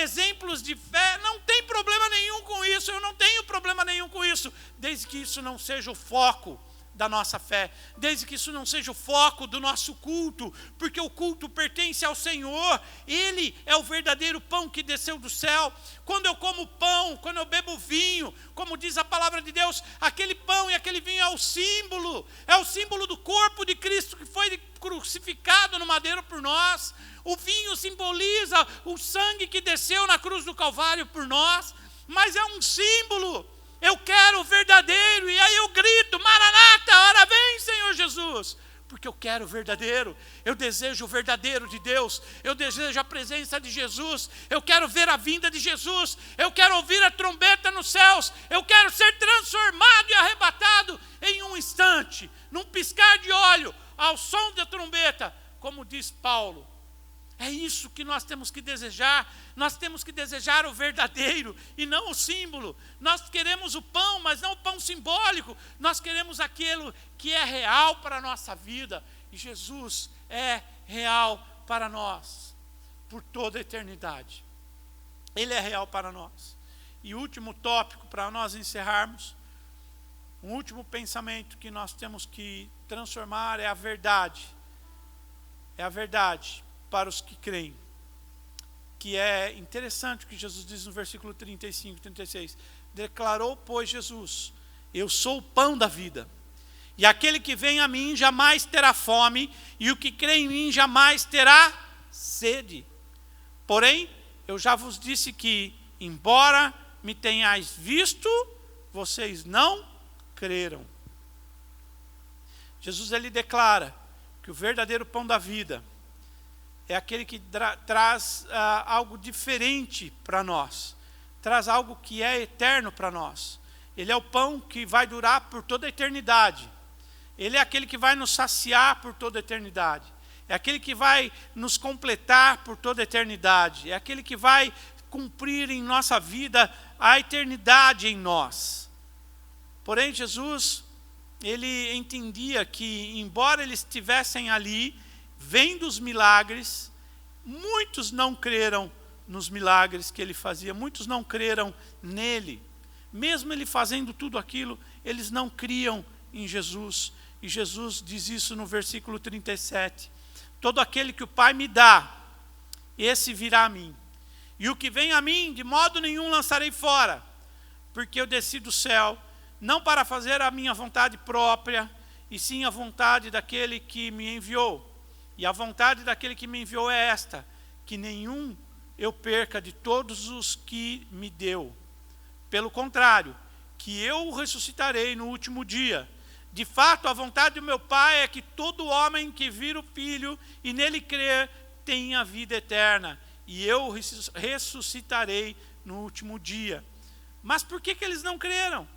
exemplos de fé, não tem problema nenhum com isso, eu não tenho problema nenhum com isso, desde que isso não seja o foco da nossa fé, desde que isso não seja o foco do nosso culto, porque o culto pertence ao Senhor, Ele é o verdadeiro pão que desceu do céu. Quando eu como pão, quando eu bebo vinho, como diz a palavra de Deus, aquele pão e aquele vinho é o símbolo do corpo de Cristo que foi crucificado no madeiro por nós. O vinho simboliza o sangue que desceu na cruz do Calvário por nós, mas é um símbolo. Eu quero o verdadeiro, e aí eu grito: Maranata, ora vem, Senhor Jesus. Porque eu quero o verdadeiro, eu desejo o verdadeiro de Deus, eu desejo a presença de Jesus, eu quero ver a vinda de Jesus, eu quero ouvir a trombeta nos céus, eu quero ser transformado e arrebatado em um instante, num piscar de olho, ao som da trombeta, como diz Paulo. É isso que nós temos que desejar. Nós temos que desejar o verdadeiro e não o símbolo. Nós queremos o pão, mas não o pão simbólico. Nós queremos aquilo que é real para a nossa vida. E Jesus é real para nós, por toda a eternidade. Ele é real para nós. E o último tópico, para nós encerrarmos, um último pensamento que nós temos que transformar é a verdade. É a verdade para os que creem. Que é interessante o que Jesus diz no versículo 35 e 36. Declarou, pois, Jesus: eu sou o pão da vida. E aquele que vem a mim jamais terá fome, e o que crê em mim jamais terá sede. Porém, eu já vos disse que, embora me tenhais visto, vocês não creram. Jesus, ele declara que o verdadeiro pão da vida é aquele que traz algo diferente para nós, traz algo que é eterno para nós. Ele é o pão que vai durar por toda a eternidade. Ele é aquele que vai nos saciar por toda a eternidade. É aquele que vai nos completar por toda a eternidade. É aquele que vai cumprir em nossa vida a eternidade em nós. Porém, Jesus, ele entendia que, embora eles estivessem ali, vendo os milagres, muitos não creram nos milagres que ele fazia, muitos não creram nele. Mesmo ele fazendo tudo aquilo, eles não criam em Jesus. E Jesus diz isso no versículo 37. Todo aquele que o Pai me dá, esse virá a mim. E o que vem a mim, de modo nenhum lançarei fora, porque eu desci do céu, não para fazer a minha vontade própria, e sim a vontade daquele que me enviou. E a vontade daquele que me enviou é esta: que nenhum eu perca de todos os que me deu. Pelo contrário, que eu o ressuscitarei no último dia. De fato, a vontade do meu Pai é que todo homem que vir o Filho e nele crer tenha vida eterna. E eu o ressuscitarei no último dia. Mas por que eles não creram?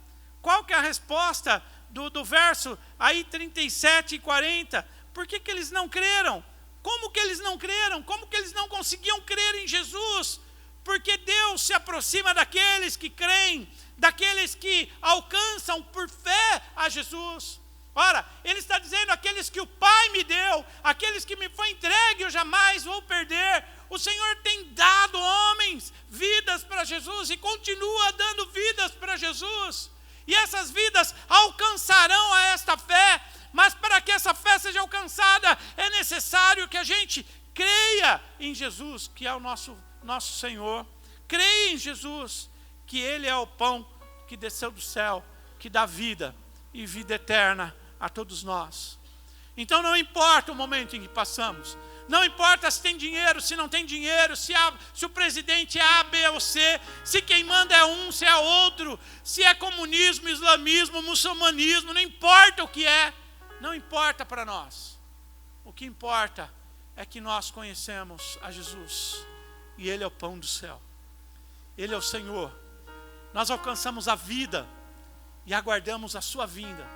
Qual que é a resposta do verso aí 37 e 40? Por que eles não creram? Como que eles não creram? Como que eles não conseguiam crer em Jesus? Porque Deus se aproxima daqueles que creem, daqueles que alcançam por fé a Jesus. Ora, ele está dizendo: aqueles que o Pai me deu, aqueles que me foi entregue, eu jamais vou perder. O Senhor tem dado homens vidas para Jesus e continua dando vidas para Jesus. E essas vidas alcançarão a esta fé. Mas para que essa fé seja alcançada, é necessário que a gente creia em Jesus, que é o nosso Senhor. Creia em Jesus, que Ele é o pão que desceu do céu, que dá vida e vida eterna a todos nós. Então não importa o momento em que passamos, não importa se tem dinheiro, se não tem dinheiro, se o presidente é A, B ou C, se quem manda é um, se é outro, se é comunismo, islamismo, muçulmanismo, não importa o que é. Não importa para nós. O que importa é que nós conhecemos a Jesus. E Ele é o pão do céu. Ele é o Senhor. Nós alcançamos a vida e aguardamos a sua vinda.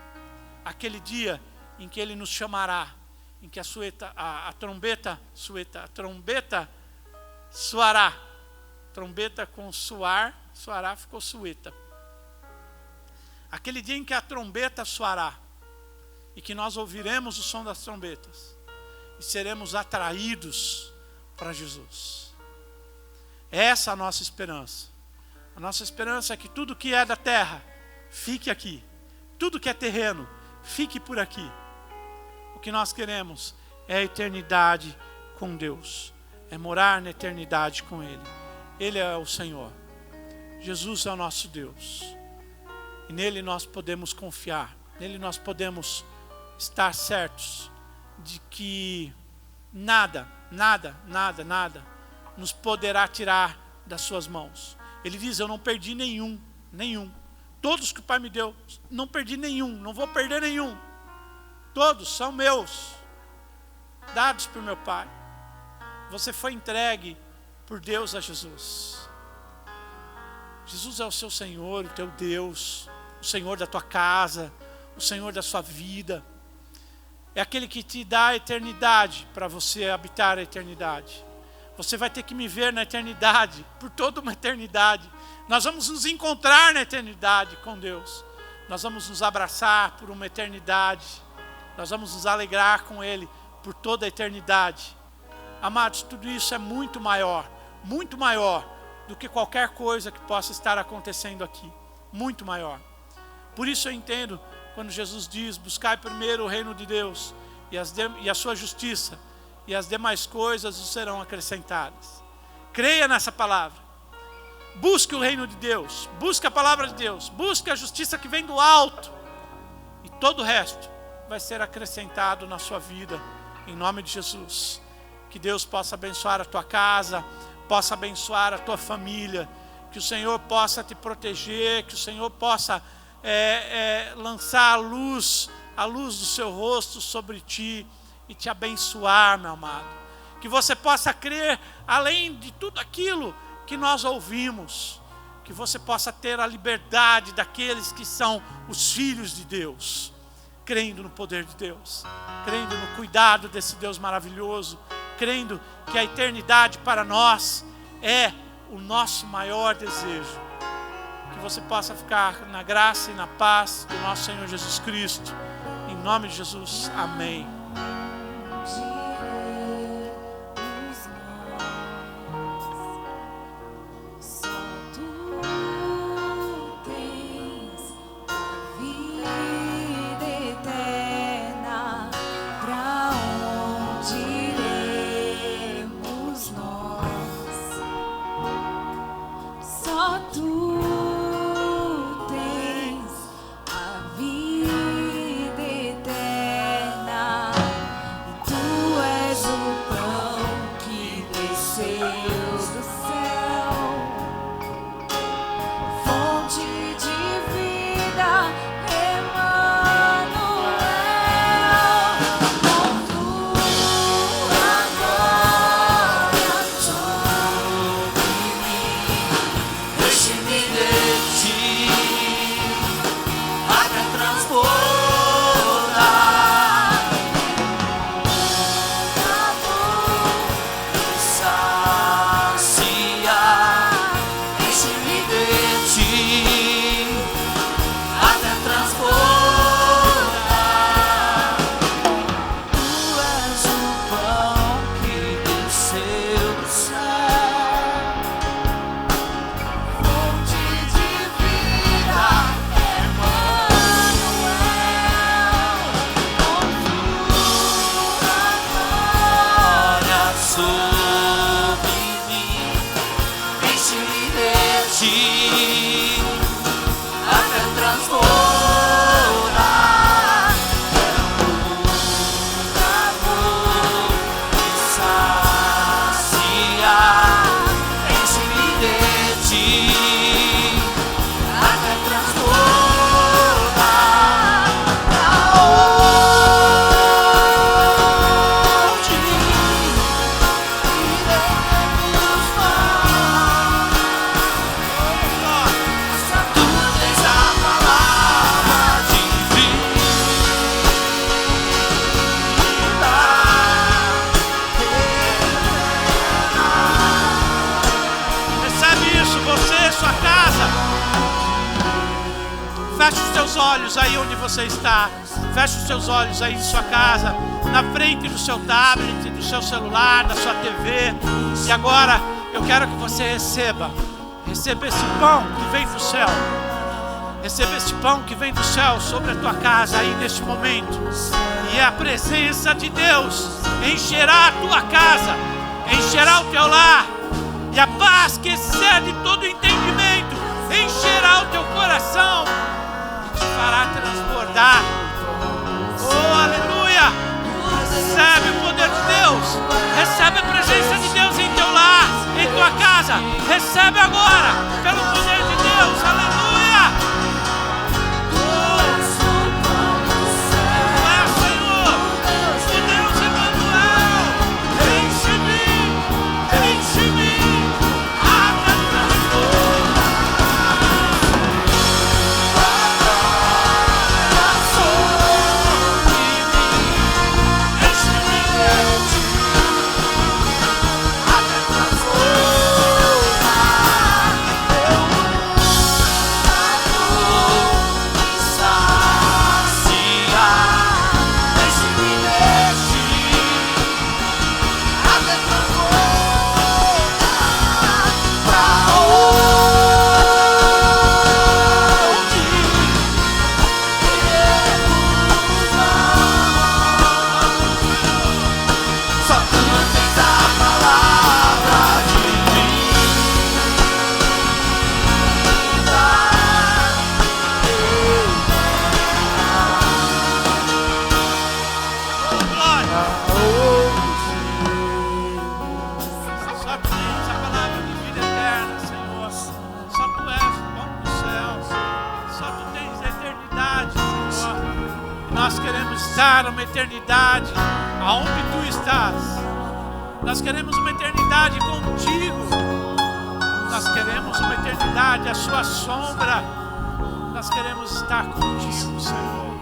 Aquele dia em que Ele nos chamará, em que a trombeta soará. Trombeta com soará ficou sueta. Aquele dia em que a trombeta soará, e que nós ouviremos o som das trombetas e seremos atraídos para Jesus. Essa é a nossa esperança. A nossa esperança é que tudo que é da terra fique aqui. Tudo que é terreno fique por aqui. O que nós queremos é a eternidade com Deus. É morar na eternidade com Ele. Ele é o Senhor. Jesus é o nosso Deus. E nele nós podemos confiar. Nele nós podemos estar certos de que nada nada, nada, nada nos poderá tirar das suas mãos. Ele diz, eu não perdi nenhum. Todos que o Pai me deu, não perdi nenhum, não vou perder nenhum. Todos são meus, dados por meu Pai. Você foi entregue por Deus a Jesus. Jesus é o seu Senhor, o teu Deus, o Senhor da tua casa, o Senhor da sua vida. É aquele que te dá a eternidade para você habitar a eternidade. Você vai ter que me ver na eternidade, por toda uma eternidade. Nós vamos nos encontrar na eternidade com Deus. Nós vamos nos abraçar por uma eternidade. Nós vamos nos alegrar com Ele por toda a eternidade. Amados, tudo isso é muito maior do que qualquer coisa que possa estar acontecendo aqui. Muito maior. Por isso eu entendo quando Jesus diz, buscai primeiro o reino de Deus e a sua justiça, e as demais coisas os serão acrescentadas. Creia nessa palavra. Busque o reino de Deus, busque a palavra de Deus, busque a justiça que vem do alto, e todo o resto vai ser acrescentado na sua vida, em nome de Jesus. Que Deus possa abençoar a tua casa, possa abençoar a tua família, que o Senhor possa te proteger, que o Senhor possa lançar a luz do seu rosto sobre ti e te abençoar, meu amado. Que você possa crer além de tudo aquilo que nós ouvimos, que você possa ter a liberdade daqueles que são os filhos de Deus, crendo no poder de Deus, crendo no cuidado desse Deus maravilhoso, crendo que a eternidade para nós é o nosso maior desejo. Que você possa ficar na graça e na paz do nosso Senhor Jesus Cristo. Em nome de Jesus, amém. Olhos aí onde você está, feche os seus olhos aí em sua casa, na frente do seu tablet, do seu celular, da sua TV. E agora eu quero que você receba esse pão que vem do céu, receba esse pão que vem do céu sobre a tua casa aí neste momento, e a presença de Deus encherá a tua casa, encherá o teu lar, e a paz que excede todo entendimento encherá o teu coração, fará transbordar. Oh, aleluia! Recebe o poder de Deus, recebe a Recebe agora, pelo poder de Deus, aleluia! Tu és, Senhor, o Deus Emmanuel. Enche-me, até uma eternidade aonde tu estás. Nós queremos uma eternidade contigo. Nós queremos uma eternidade à sua sombra. Nós queremos estar contigo, Senhor.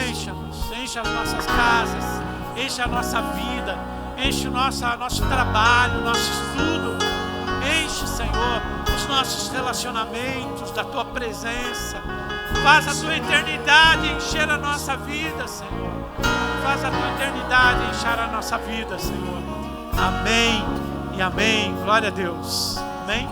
Encha-nos, encha as nossas casas, enche a nossa vida, enche o nosso trabalho, nosso estudo. Enche, Senhor, os nossos relacionamentos da tua presença. Faz a tua eternidade encher a nossa vida, Senhor. Faz a tua eternidade encher a nossa vida, Senhor. Amém e amém. Glória a Deus. Amém.